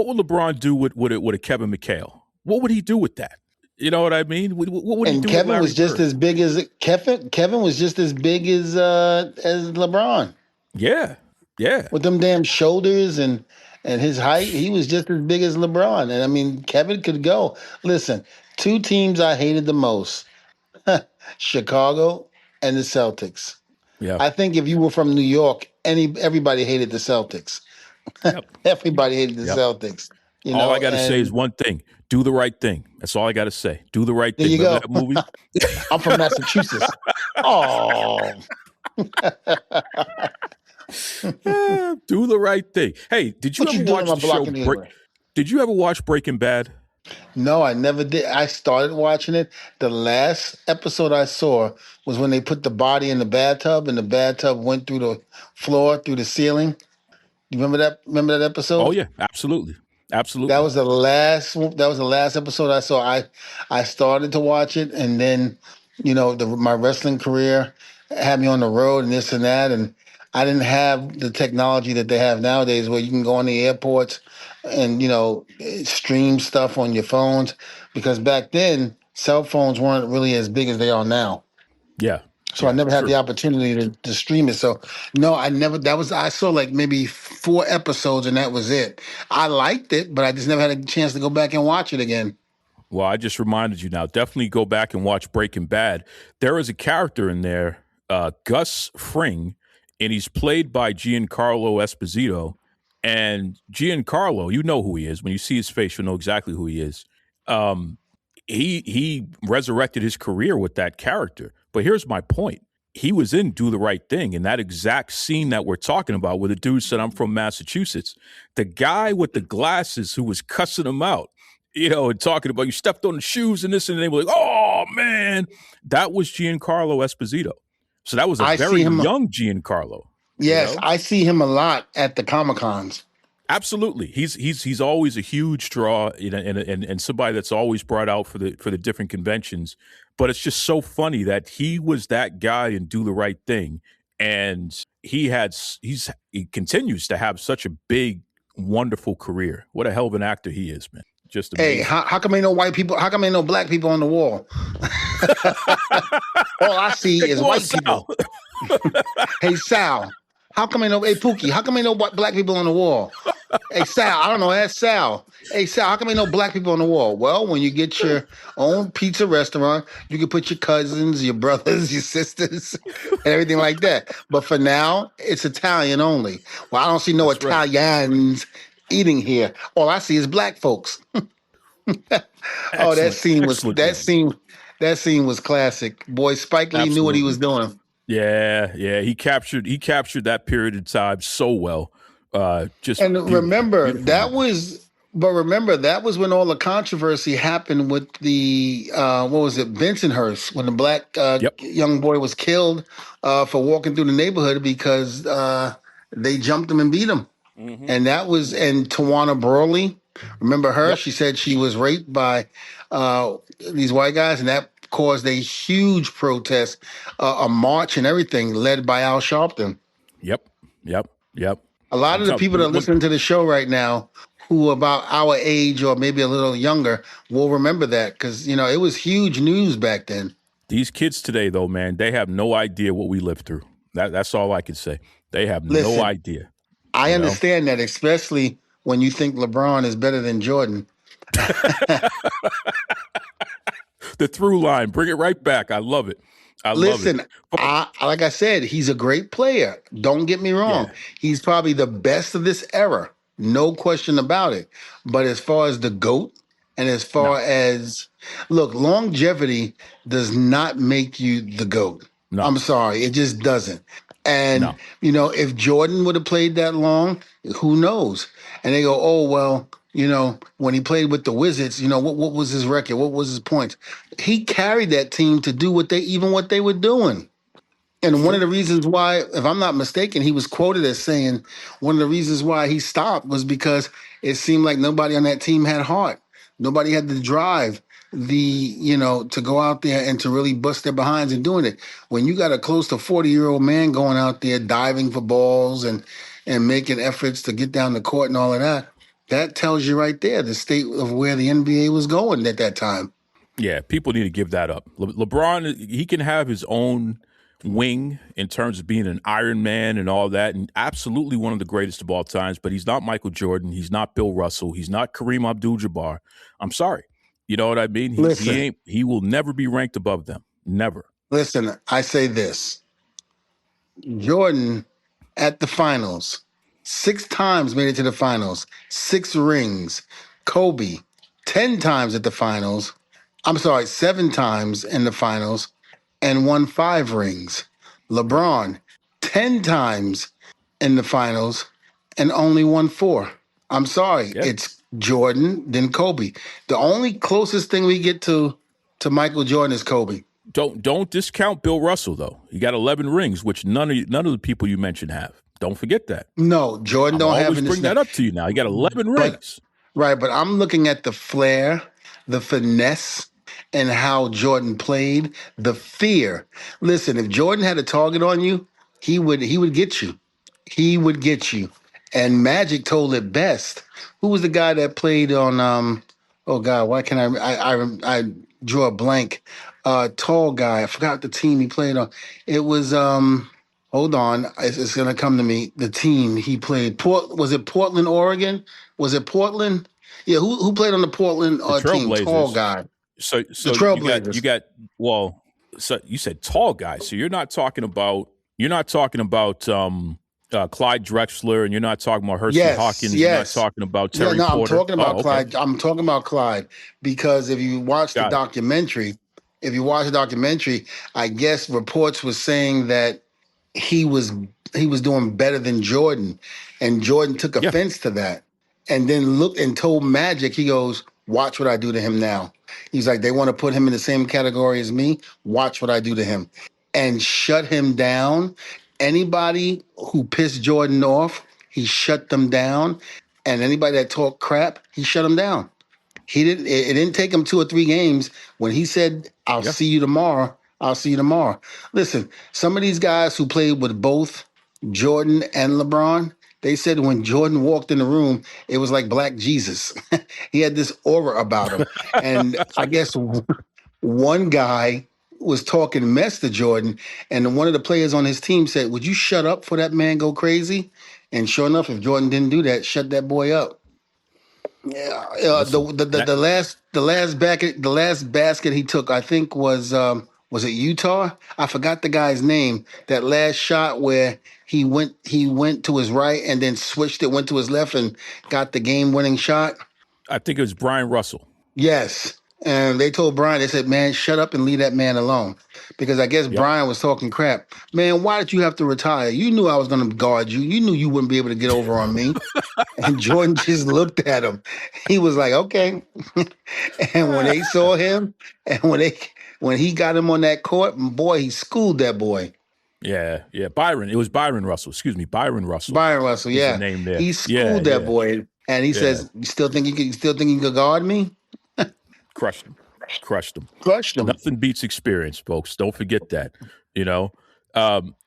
would LeBron do with a Kevin McHale? What would he do with that? You know what I mean? What would he And do with Kevin Larry was just Bird? as big as Kevin was just as big as LeBron Yeah, yeah, with them damn shoulders and his height. He was just as big as LeBron. And I mean, Kevin could go. Listen, two teams I hated the most: Chicago and the Celtics. yeah, I think if you were from New York, everybody hated the Celtics. yep, Everybody hated the yep. Celtics. All I got to say is And one thing: do the right thing. That's all I got to say. Do the right there thing. you Remember go. that movie? I'm from Massachusetts. Oh. Do the right thing. Hey, did you What ever you doing on watch my the block show Break? anyway? Did you ever watch Breaking Bad? No, I never did. I started watching it. The last episode I saw was when they put the body in the bathtub and the bathtub went through the floor, through the ceiling. You remember that? Remember that Oh episode? yeah, absolutely, That absolutely. was the last. That was the last episode I saw. I started to watch it, and then my wrestling career had me on the road and this and that, and I didn't have the technology that they have nowadays, where you can go on the airports and stream stuff on your phones. Because back then, cell phones weren't really as big as they are now. Yeah, So I Yeah, never had the true. opportunity to stream it. So no, I never. I saw like maybe 4 episodes, and that was it. I liked it, but I just never had a chance to go back and watch it again. Well, I just reminded you now. Definitely go back and watch Breaking Bad. There is a character in there, Gus Fring, and he's played by Giancarlo Esposito. And Giancarlo, you know who he is. When you see his face, you'll know exactly who he is. Um, he resurrected his career with that character. But here's my point. He was in Do the Right Thing, and that exact scene that we're talking about where the dude said, I'm from Massachusetts. The guy with the glasses who was cussing him out, and talking about you stepped on the shoes and this, and they were like, oh, man, that was Giancarlo Esposito. So that was a I see very him. young Giancarlo, Yes, I see him a lot at the Comic Cons. Absolutely, he's always a huge draw, and somebody that's always brought out for the different conventions. But it's just so funny that he was that guy and Do the Right Thing, and he continues to have such a big, wonderful career. What a hell of an actor he is, man! Just Hey, amazing. how come ain't no white people? How come ain't no black people on the wall? All I see Hey, is come on, white Sal. people. Hey Sal, how come ain't no? Hey Pookie, how come ain't no black people on the wall? Hey Sal, I don't know. Ask Sal. Hey Sal, how come ain't no black people on the wall? Well, when you get your own pizza restaurant, you can put your cousins, your brothers, your sisters, and everything like that. But for now, it's Italian only. Well, I don't see no That's right. Italians eating here. All I see is black folks. Oh, that Excellent, scene was excellent, man. that scene was classic. Boy, Spike Lee knew what he was Absolutely. doing. Yeah. He captured that period of time so well. Just And beautiful, remember, beautiful movie. that was when all the controversy happened with the what was it, Bensonhurst, when the black Yep. young boy was killed for walking through the neighborhood because they jumped him and beat him. Mm-hmm. And that was and Tawana Burley. Remember her? Yep. She said she was raped by these white guys, and that caused a huge protest, a march and everything, led by Al Sharpton. Yep. Yep. Yep. A lot I'm of the telling people that are listening to the show right now, who about our age or maybe a little younger, will remember that because it was huge news back then. these kids today, though, man, they have no idea what we lived through. That's all I can say. They have no Listen, idea. I You know, understand that, especially when you think LeBron is better than Jordan. the through line, bring it right back. I love it. I love it. Listen, But like I said, he's a great player. Don't get me wrong. yeah, He's probably the best of this era. No question about it. But as far as the GOAT, and as no, far as look, longevity does not make you the GOAT. no, I'm sorry, it just doesn't. And no. if Jordan would have played that long, who knows? And they go, oh well, when he played with the Wizards, what was his record? What was his points? He carried that team to do what they were doing. It's And one of true. the reasons why, if I'm not mistaken, he was quoted as saying one of the reasons why he stopped was because it seemed like nobody on that team had heart. Nobody had the drive, to go out there and to really bust their behinds and doing it. When you got a close to 40-year-old man going out there diving for balls and making efforts to get down the court and all of that, that tells you right there the state of where the NBA was going at that time. Yeah, people need to give that up. LeBron, he can have his own wing in terms of being an Iron Man and all that, and absolutely one of the greatest of all times. But he's not Michael Jordan. He's not Bill Russell. He's not Kareem Abdul-Jabbar. I'm sorry. You know what I mean? He Listen, ain't. He will never be ranked above them. Never. listen, I say this. Jordan at the finals, 6 times made it to the finals, 6 rings. Kobe, 10 times at the finals. I'm sorry, 7 times in the finals and won 5 rings. Yep. LeBron, 10 times in the finals and only won 4. I'm sorry, Yeah. it's Jordan, then Kobe. The only closest thing we get to Michael Jordan is Kobe. Don't discount Bill Russell though. He got 11 rings, which none of the people you mentioned have. Don't forget that. No, Jordan I'm don't have always in this. bring that up to you now. He got 11 But rings. right, but I'm looking at the flair, the finesse, and how Jordan played, the fear. Listen, if Jordan had a target on you, he would get you. He would get you. And Magic told it best. Who was the guy that played on oh God, why can I draw a blank? tall guy. I forgot the team he played on. It was hold on, it's gonna come to me. The team he played. Was it Portland, Oregon? Was it Portland? Yeah, who played on the Portland The team? Tall Trailblazers. guy. So The you Trailblazers. got well. So you said tall guy. So you're not talking about Clyde Drexler, and you're not talking about Hersey Yes, Hawkins. You're not yes. talking about Yeah, Terry no, I'm Porter. talking about Oh, okay, Clyde. I'm talking about Clyde because got it. if you watch the documentary, I guess reports was saying that he was he was doing better than Jordan, and Jordan took Yeah, offense to that, and then looked and told Magic, he goes, "Watch what I do to him now." He's like, "They want to put him in the same category as me. Watch what I do to him," and shut him down. Anybody who pissed Jordan off, he shut them down, and anybody that talked crap, he shut them down. He didn't. It didn't take him 2 or 3 games when he said, "I'll yeah. see you tomorrow." I'll see you tomorrow. Listen, some of these guys who played with both Jordan and LeBron, they said when Jordan walked in the room, it was like Black Jesus. He had this aura about him, and I guess one guy was talking mess to Jordan, and one of the players on his team said, "Would you shut up for that man go crazy?" And sure enough, if Jordan didn't do that, shut that boy up. Yeah, Listen, that the last basket he took, I think was it Utah? I forgot the guy's name. That last shot where he went to his right and then switched it, went to his left and got the game winning shot. I think it was Brian Russell. Yes. And they told Brian, they said, "Man, shut up and leave that man alone." Because I guess Yep. Brian was talking crap. "Man, why did you have to retire? You knew I was going to guard you. You knew you wouldn't be able to get over on me." And Jordan just looked at him. He was like, "Okay." And when they saw him, and when he got him on that court, boy, he schooled that boy. Yeah, yeah. Byron. It was Byron Russell. Excuse me, Byron Russell Byron Russell, is the yeah. name there. He Yeah, schooled that yeah, boy. And he yeah. says, you still think you could guard me?" Crushed him. Crushed him. Crushed him. Nothing beats experience, folks. Don't forget that. You know,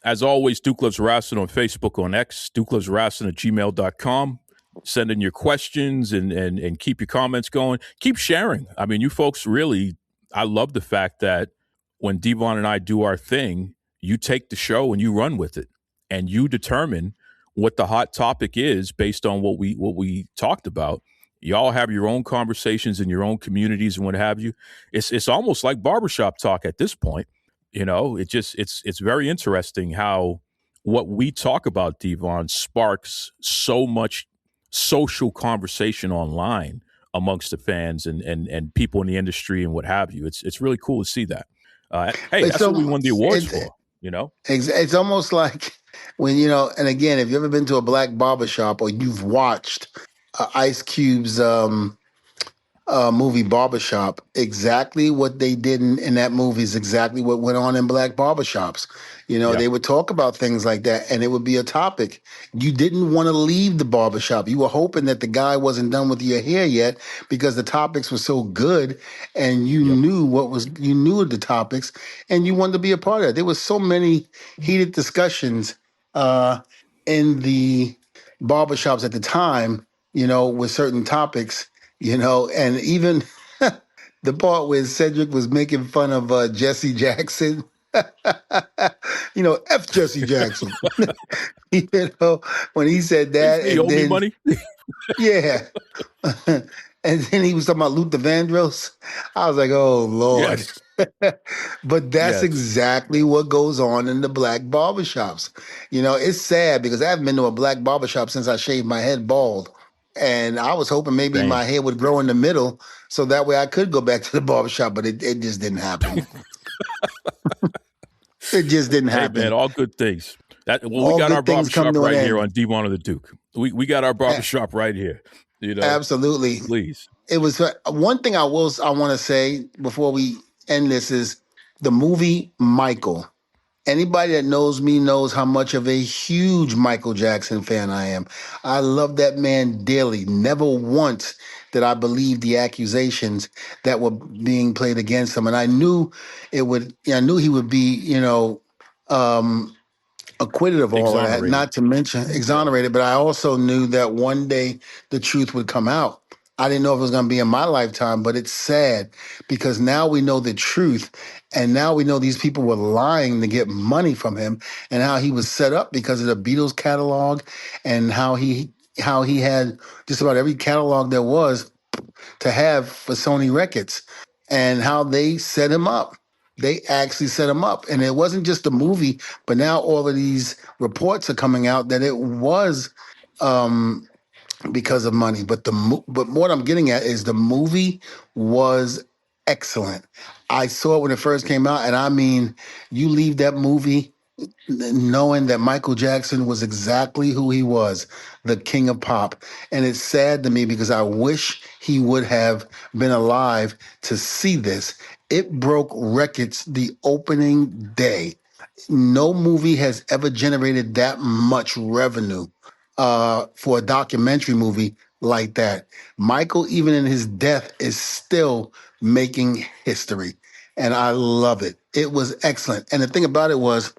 as always, Duke Loves Wrestling on Facebook, on X, DukeLovesWrestling@gmail.com. Send in your questions and keep your comments going. Keep sharing. I mean, you folks really, I love the fact that when Devon and I do our thing, you take the show and you run with it and you determine what the hot topic is based on what we talked about. Y'all have your own conversations in your own communities and what have you. It's almost like barbershop talk at this point. You know, it's very interesting how what we talk about, Devon, sparks so much social conversation online amongst the fans and people in the industry and what have you. It's really cool to see that. Hey, It's that's what we won the awards it, for. You know, it's almost like when, and again, if you've ever been to a black barbershop or you've watched Ice Cube's movie Barbershop, exactly what they did in that movie is exactly what went on in black barbershops. yeah, They would talk about things like that and it would be a topic. You didn't want to leave the barbershop. You were hoping that the guy wasn't done with your hair yet because the topics were so good and you yep, knew the topics and you wanted to be a part of it. There was so many heated discussions in the barbershops at the time, with certain topics, and even the part where Cedric was making fun of Jesse Jackson, F Jesse Jackson, you know, when he said that, you and owe me then, money. yeah, and then he was talking about Luther Vandross. I was like, oh, Lord. Yes, But that's yes, exactly what goes on in the black barbershops. It's sad because I haven't been to a black barbershop since I shaved my head bald. And I was hoping maybe same. my hair would grow in the middle so that way I could go back to the barbershop, but it just didn't happen. It just didn't Hey man, happen. all good things. We All got our good things come barbershop to an right here end. on Devon the Duke. We got our A- barbershop right here. You know, Absolutely. please. It was one thing I want to say before we end this is the movie Michael. Anybody that knows me knows how much of a huge Michael Jackson fan I am. I love that man dearly. Never once did I believe the accusations that were being played against him. And I knew I knew he would be, um, acquitted of all of that, Exonerated. not to mention Yeah. exonerated. But I also knew that one day the truth would come out. I didn't know if it was going to be in my lifetime, but it's sad because now we know the truth. And now we know these people were lying to get money from him, and how he was set up because of the Beatles catalog, and how he had just about every catalog there was to have for Sony Records, and how they set him up. They actually set him up. And it wasn't just a movie, but now all of these reports are coming out that it was because of money. But what I'm getting at is the movie was excellent. I saw it when it first came out, and I mean, you leave that movie knowing that Michael Jackson was exactly who he was, the king of pop. And it's sad to me because I wish he would have been alive to see this. It broke records the opening day. No movie has ever generated that much revenue for a documentary movie like that. Michael, even in his death, is still making history. And I love it. It was excellent. And the thing about it was,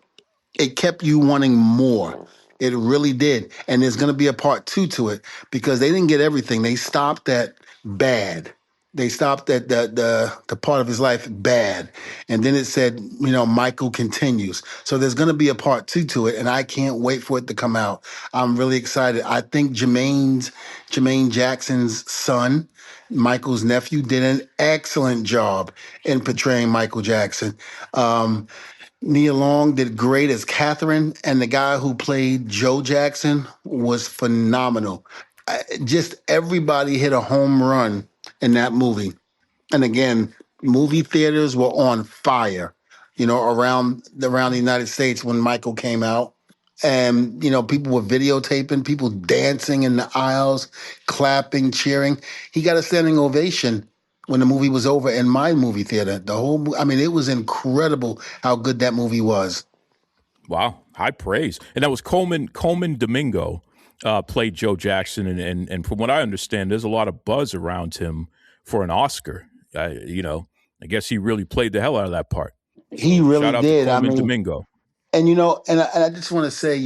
it kept you wanting more. It really did. And there's going to be a part two to it because they didn't get everything. They stopped at bad. They stopped at the part of his life bad. And then it said, Michael continues. So there's going to be a part two to it. And I can't wait for it to come out. I'm really excited. I think Jermaine Jackson's son, Michael's nephew, did an excellent job in portraying Michael Jackson. Nia Long did great as Catherine, and the guy who played Joe Jackson was phenomenal. Just everybody hit a home run in that movie. And again, movie theaters were on fire, around the United States when Michael came out. And, people were videotaping, people dancing in the aisles, clapping, cheering. He got a standing ovation when the movie was over in my movie theater. It was incredible how good that movie was. Wow, high praise. And that was Coleman Domingo played Joe Jackson, and from what I understand, there's a lot of buzz around him for an Oscar. I guess he really played the hell out of that part. He So really shout out did. to Coleman Domingo. And I just want to say,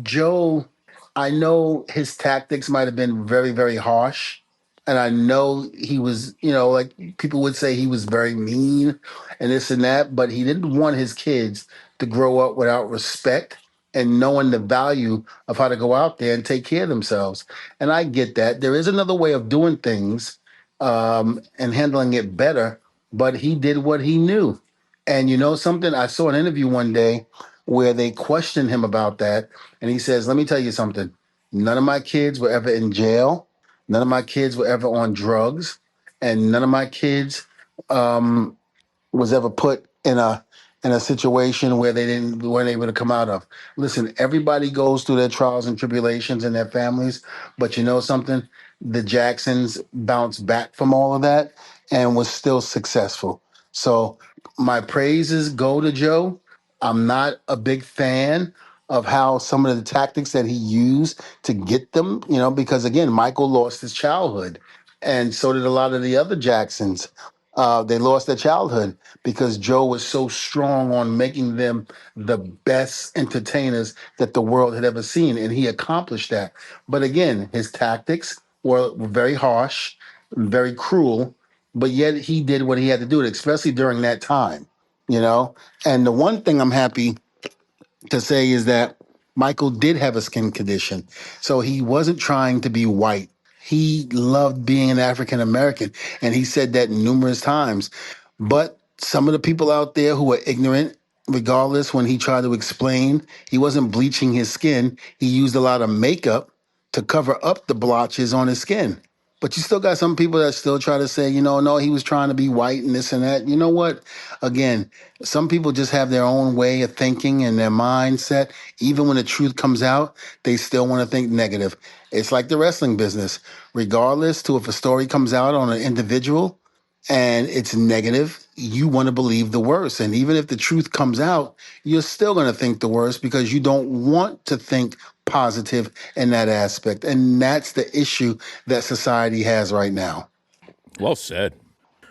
Joe, I know his tactics might have been very, very harsh. And I know he was, like people would say he was very mean and this and that, but he didn't want his kids to grow up without respect and knowing the value of how to go out there and take care of themselves. And I get that. There is another way of doing things and handling it better, but he did what he knew. And you know something? I saw an interview one day where they questioned him about that. And he says, let me tell you something. None of my kids were ever in jail. None of my kids were ever on drugs. And none of my kids was ever put in a situation where weren't able to come out of. Listen, everybody goes through their trials and tribulations in their families, but you know something? The Jacksons bounced back from all of that and was still successful. So my praises go to Joe. I'm not a big fan of how some of the tactics that he used to get them, because again, Michael lost his childhood, and so did a lot of the other Jacksons. They lost their childhood because Joe was so strong on making them the best entertainers that the world had ever seen, and he accomplished that. But again, his tactics were very harsh, very cruel, but yet he did what he had to do, especially during that time, you know? And the one thing I'm happy to say is that Michael did have a skin condition. So he wasn't trying to be white. He loved being an African American. And he said that numerous times. But some of the people out there who were ignorant, regardless, when he tried to explain, he wasn't bleaching his skin. He used a lot of makeup to cover up the blotches on his skin. But you still got some people that still try to say, no, he was trying to be white and this and that. You know what? Again, some people just have their own way of thinking and their mindset. Even when the truth comes out, they still want to think negative. It's like the wrestling business. Regardless to if a story comes out on an individual and it's negative, you want to believe the worst. And even if the truth comes out, you're still going to think the worst because you don't want to think positive in that aspect. And that's the issue that society has right now. Well said.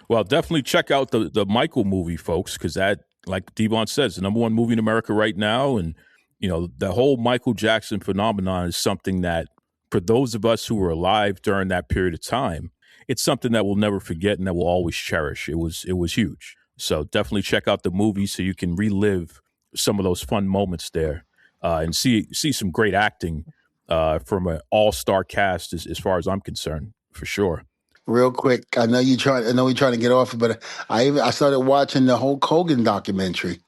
Well, definitely check out the Michael movie, folks, because that, like Devon says, the number one movie in America right now. And, the whole Michael Jackson phenomenon is something that, for those of us who were alive during that period of time, it's something that we'll never forget and that we'll always cherish. It was huge. So definitely check out the movie so you can relive some of those fun moments there, and see some great acting from an all-star cast as far as I'm concerned, for sure. Real quick, I know we're trying to get off, but I started watching the Hulk Hogan documentary,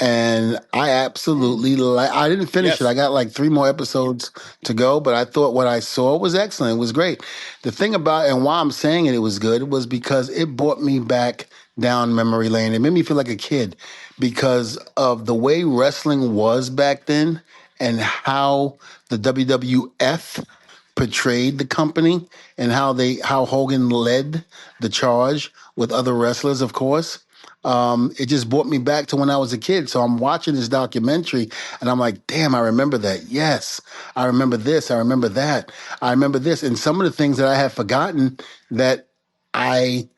and I absolutely like. I didn't finish it. Yes. I got like 3 more episodes to go, but I thought what I saw was excellent. It was great. The thing about and why I'm saying it was good was because it brought me back down memory lane. It made me feel like a kid because of the way wrestling was back then and how the WWF portrayed the company and how Hogan led the charge with other wrestlers, of course. It just brought me back to when I was a kid. So I'm watching this documentary and I'm like, damn, I remember that. Yes, I remember this. I remember that. I remember this. And some of the things that I had forgotten that I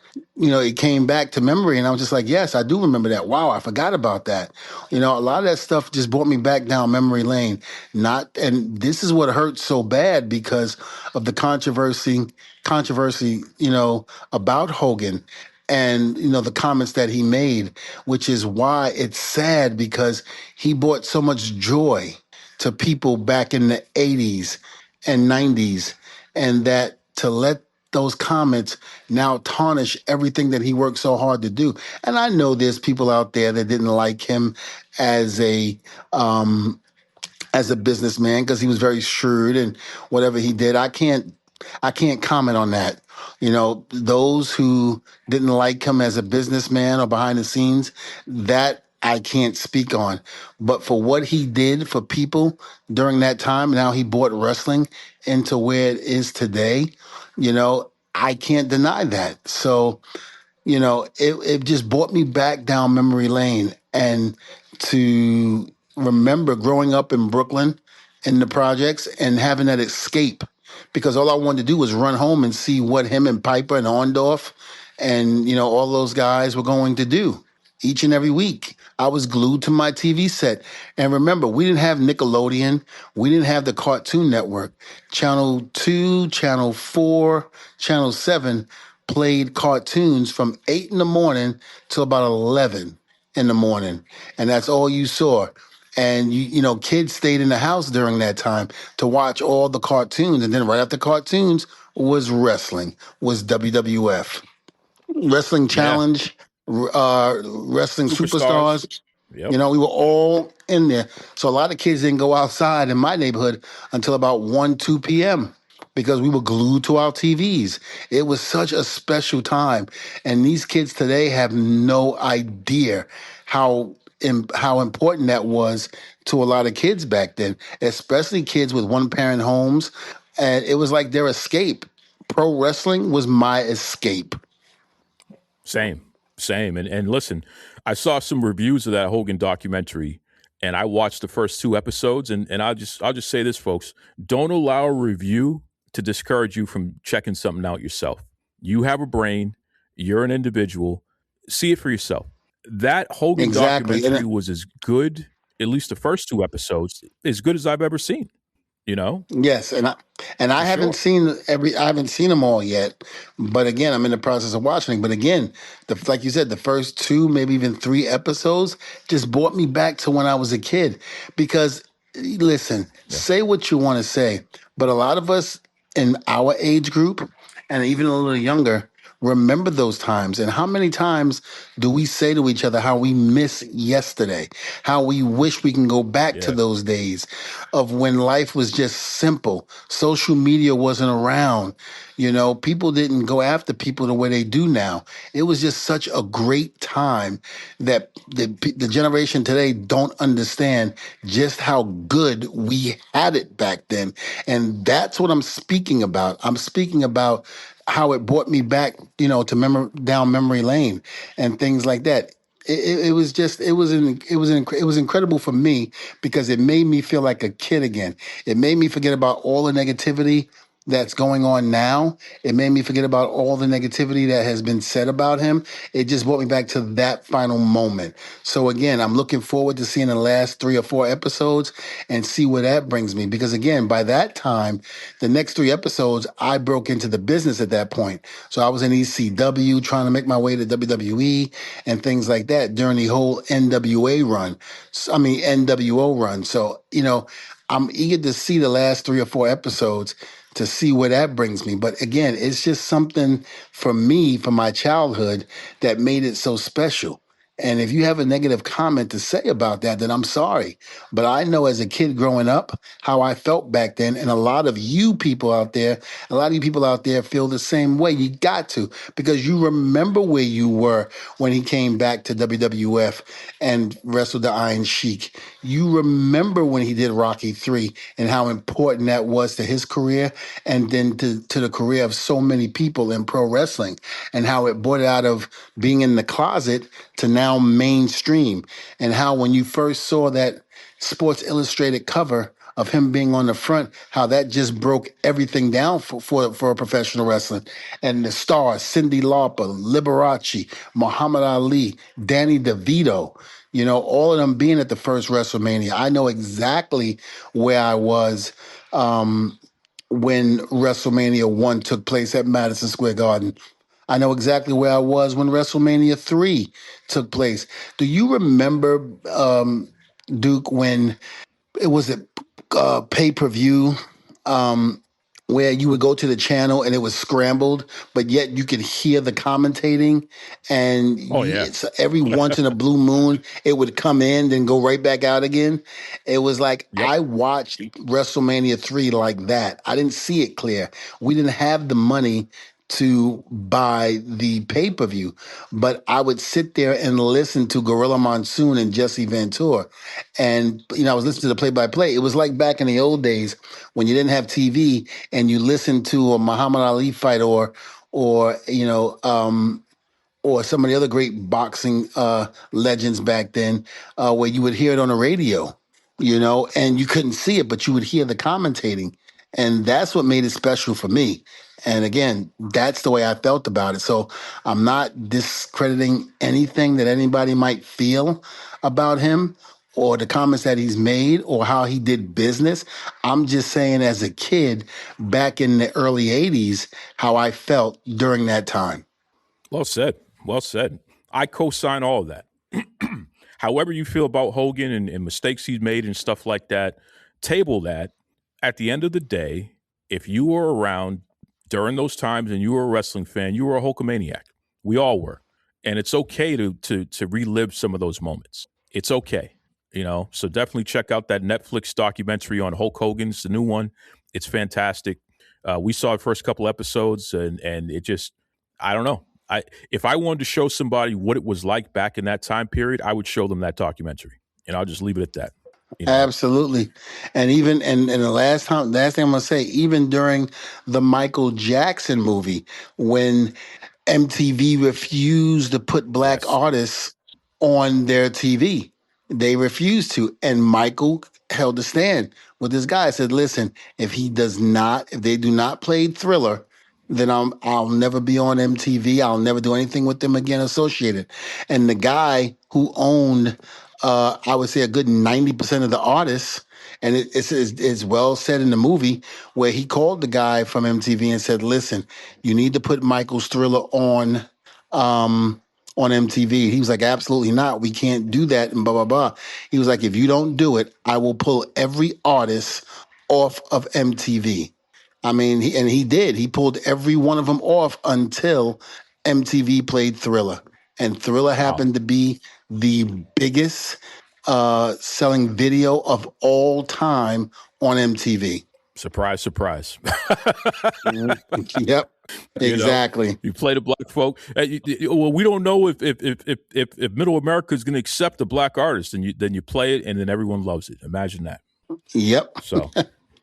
it came back to memory and I was just like, yes, I do remember that. Wow, I forgot about that. A lot of that stuff just brought me back down memory lane. And this is what hurts so bad because of the controversy, about Hogan and, the comments that he made, which is why it's sad because he brought so much joy to people back in the 80s and 90s, and that to let those comments now tarnish everything that he worked so hard to do. And I know there's people out there that didn't like him as a businessman because he was very shrewd and whatever he did. I can't comment on that. Those who didn't like him as a businessman or behind the scenes, that I can't speak on. But for what he did for people during that time and how he brought wrestling into where it is today, I can't deny that. So, it just brought me back down memory lane and to remember growing up in Brooklyn in the projects and having that escape because all I wanted to do was run home and see what him and Piper and Orndorff and, all those guys were going to do each and every week. I was glued to my TV set. And remember, we didn't have Nickelodeon. We didn't have the Cartoon Network. Channel 2, Channel 4, Channel 7 played cartoons from 8 in the morning till about 11 in the morning. And that's all you saw. And kids stayed in the house during that time to watch all the cartoons. And then right after cartoons was wrestling, was WWF. Wrestling Yeah. Challenge, Wrestling Superstars. Superstars. Yep. We were all in there. So a lot of kids didn't go outside in my neighborhood until about 1, 2 p.m. because we were glued to our TVs. It was such a special time. And these kids today have no idea how important that was to a lot of kids back then, especially kids with one-parent homes. And it was like their escape. Pro wrestling was my escape. Same. And listen, I saw some reviews of that Hogan documentary, and I watched the first 2 episodes. And I'll just say this, folks: don't allow a review to discourage you from checking something out yourself. You have a brain. You're an individual. See it for yourself. That Hogan Exactly. documentary was as good, at least the first 2 episodes, as good as I've ever seen. Yes, and I For haven't sure. seen I haven't seen them all yet, but again, I'm in the process of watching. But again, like you said, the first 2, maybe even 3 episodes, just brought me back to when I was a kid. Because listen, Yeah. say what you want to say, but a lot of us in our age group, and even a little younger, remember those times. And how many times do we say to each other how we miss yesterday, how we wish we can go back to Yeah. those days of when life was just simple. Social media wasn't around. People didn't go after people the way they do now. It was just such a great time that the generation today don't understand just how good we had it back then. And that's what I'm speaking about. I'm speaking about how it brought me back, to down memory lane and things like that. It was just it was incredible for me because it made me feel like a kid again. It made me forget about all the negativity that's going on now. It made me forget about all the negativity that has been said about him. It just brought me back to that final moment. So again, I'm looking forward to seeing the last 3 or 4 episodes and see where that brings me. Because again, by that time, the next 3 episodes, I broke into the business at that point. So I was in ECW trying to make my way to WWE and things like that during the whole NWA run. NWO run. So, I'm eager to see the last 3 or 4 episodes to see where that brings me. But again, it's just something for me, from my childhood, that made it so special. And if you have a negative comment to say about that, then I'm sorry. But I know as a kid growing up how I felt back then. And a lot of you people out there, a lot of you people out there feel the same way. You got to, because you remember where you were when he came back to WWF and wrestled the Iron Sheik. You remember when he did Rocky 3 and how important that was to his career and then to the career of so many people in pro wrestling, and how it brought it out of being in the closet to now mainstream, and how when you first saw that Sports Illustrated cover of him being on the front, how that just broke everything down for professional wrestling. And the stars, Cyndi Lauper, Liberace, Muhammad Ali, Danny DeVito, all of them being at the first WrestleMania. I know exactly where I was when WrestleMania 1 took place at Madison Square Garden. I know exactly where I was when WrestleMania 3 took place. Do you remember, Duke, when it was a pay-per-view, where you would go to the channel and it was scrambled, but yet you could hear the commentating, and Oh yeah. it's every once in a blue moon it would come in, then go right back out again. It was like Yep. I watched WrestleMania 3 like that. I didn't see it clear. We didn't have the money to buy the pay-per-view, but I would sit there and listen to Gorilla Monsoon and Jesse Ventura. And, I was listening to the play-by-play. It was like back in the old days when you didn't have TV and you listened to a Muhammad Ali fight or some of the other great boxing legends back then, where you would hear it on the radio, and you couldn't see it, but you would hear the commentating. And that's what made it special for me. And again, that's the way I felt about it. So I'm not discrediting anything that anybody might feel about him or the comments that he's made or how he did business. I'm just saying, as a kid back in the early 80s, how I felt during that time. Well said. Well said. I co-sign all of that. However you feel about Hogan and mistakes he's made and stuff like that, table that. At the end of the day, if you were around during those times and you were a wrestling fan, you were a Hulkamaniac. We all were. And it's okay to relive some of those moments. It's okay. So definitely check out that Netflix documentary on Hulk Hogan's, the new one. It's fantastic. We saw the first couple episodes and it just, I don't know. If I wanted to show somebody what it was like back in that time period, I would show them that documentary, and I'll just leave it at that. Absolutely. And even and the last thing I'm gonna say, even during the Michael Jackson movie, when MTV refused to put black Yes. artists on their TV. They refused to. And Michael held a stand with this guy. Said, listen, if they do not play Thriller, then I'll never be on MTV. I'll never do anything with them again associated. And the guy who owned, I would say, a good 90% of the artists, and it's well said in the movie, where he called the guy from MTV and said, listen, you need to put Michael's Thriller on MTV. He was like, absolutely not. We can't do that, and blah, blah, blah. He was like, if you don't do it, I will pull every artist off of MTV. I mean, he did. He pulled every one of them off until MTV played Thriller. And Thriller Wow. happened to be the biggest selling video of all time on MTV. Surprise, surprise. Yep, exactly. You play the black folk. Well, we don't know if Middle America is going to accept the black artist, and then you play it, and then everyone loves it. Imagine that. Yep. So,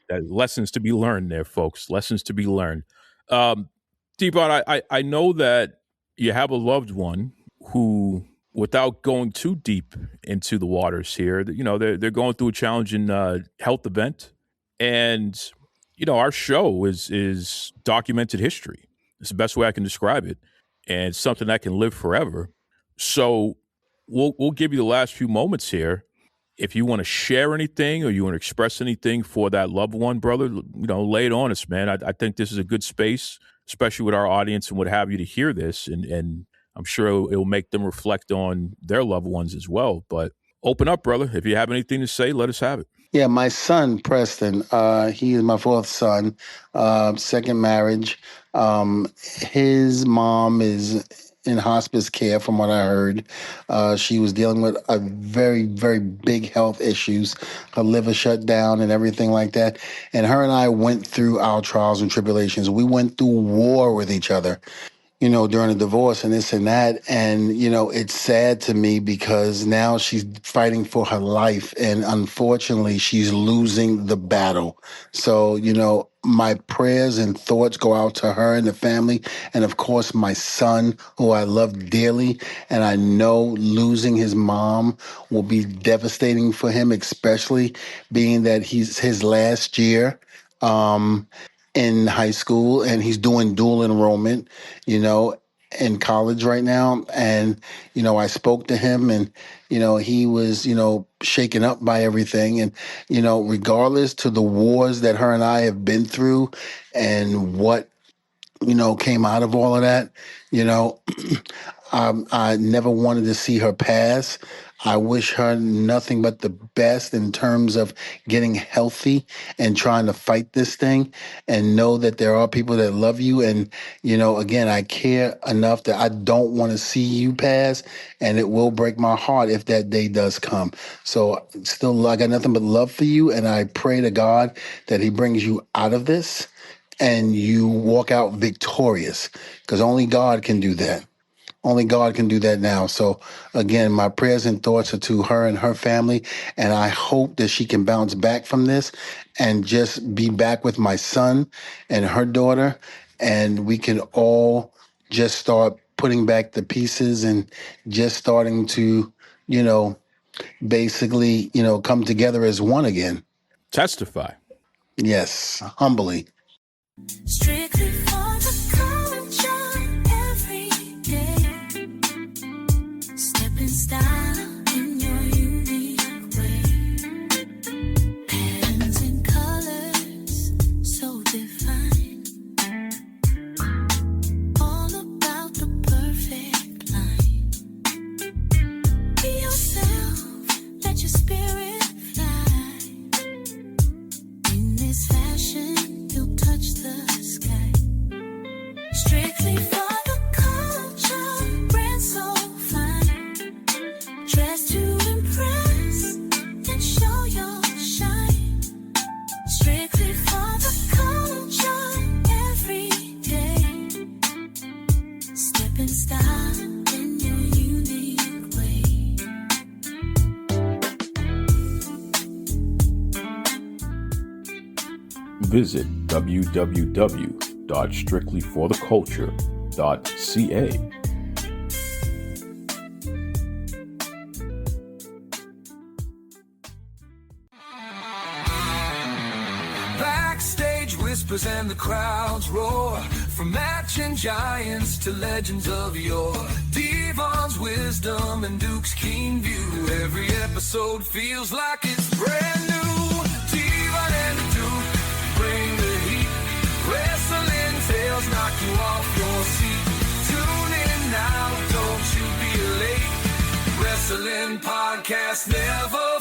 lessons to be learned there, folks. Lessons to be learned. Devon, I know that you have a loved one who, without going too deep into the waters here, they're going through a challenging health event, and our show is documented history. It's the best way I can describe it, and it's something that can live forever. So we'll give you the last few moments here. If you want to share anything or you want to express anything for that loved one, brother, lay it on us, man. I think this is a good space, especially with our audience and what have you, to hear this, and I'm sure it'll make them reflect on their loved ones as well. But open up, brother. If you have anything to say, let us have it. Yeah, my son, Preston, he is my fourth son, second marriage. His mom is in hospice care, from what I heard. She was dealing with a very, very big health issues. Her liver shut down and everything like that. And her and I went through our trials and tribulations. We went through war with each other, during the divorce and this and that. And, it's sad to me because now she's fighting for her life. And unfortunately, she's losing the battle. So, my prayers and thoughts go out to her and the family. And of course, my son, who I love dearly. And I know losing his mom will be devastating for him, especially being that he's his last year. In high school, and he's doing dual enrollment, in college right now. And, I spoke to him, and, he was, shaken up by everything. And, regardless to the wars that her and I have been through and what, came out of all of that, I never wanted to see her pass. I wish her nothing but the best in terms of getting healthy and trying to fight this thing, and know that there are people that love you. And, again, I care enough that I don't want to see you pass, and it will break my heart if that day does come. So still, I got nothing but love for you. And I pray to God that he brings you out of this and you walk out victorious, because only God can do that. Only God can do that now. So again, my prayers and thoughts are to her and her family. And I hope that she can bounce back from this and just be back with my son and her daughter. And we can all just start putting back the pieces and just starting to, basically, come together as one again. Testify. Yes, humbly. Strictly for the culture every day. Step in style in your unique way. Patterns and colors so defined. All about the perfect line. Be yourself, let your spirit fly. In this fashion, you'll touch the sky. Strictly for the culture, brand so fine. Dress to impress and show your shine. Strictly for the culture, every day. Step in style in your unique way. Visit www.strictlyfortheculture.ca. Backstage whispers and the crowds roar. From matching giants to legends of yore. Devon's wisdom and Duke's keen view. Every episode feels like it's brand new. Devon and the Duke bring the heat. Wrestling tales knock you off your seat. Tune in now, don't you be late. Wrestling podcast never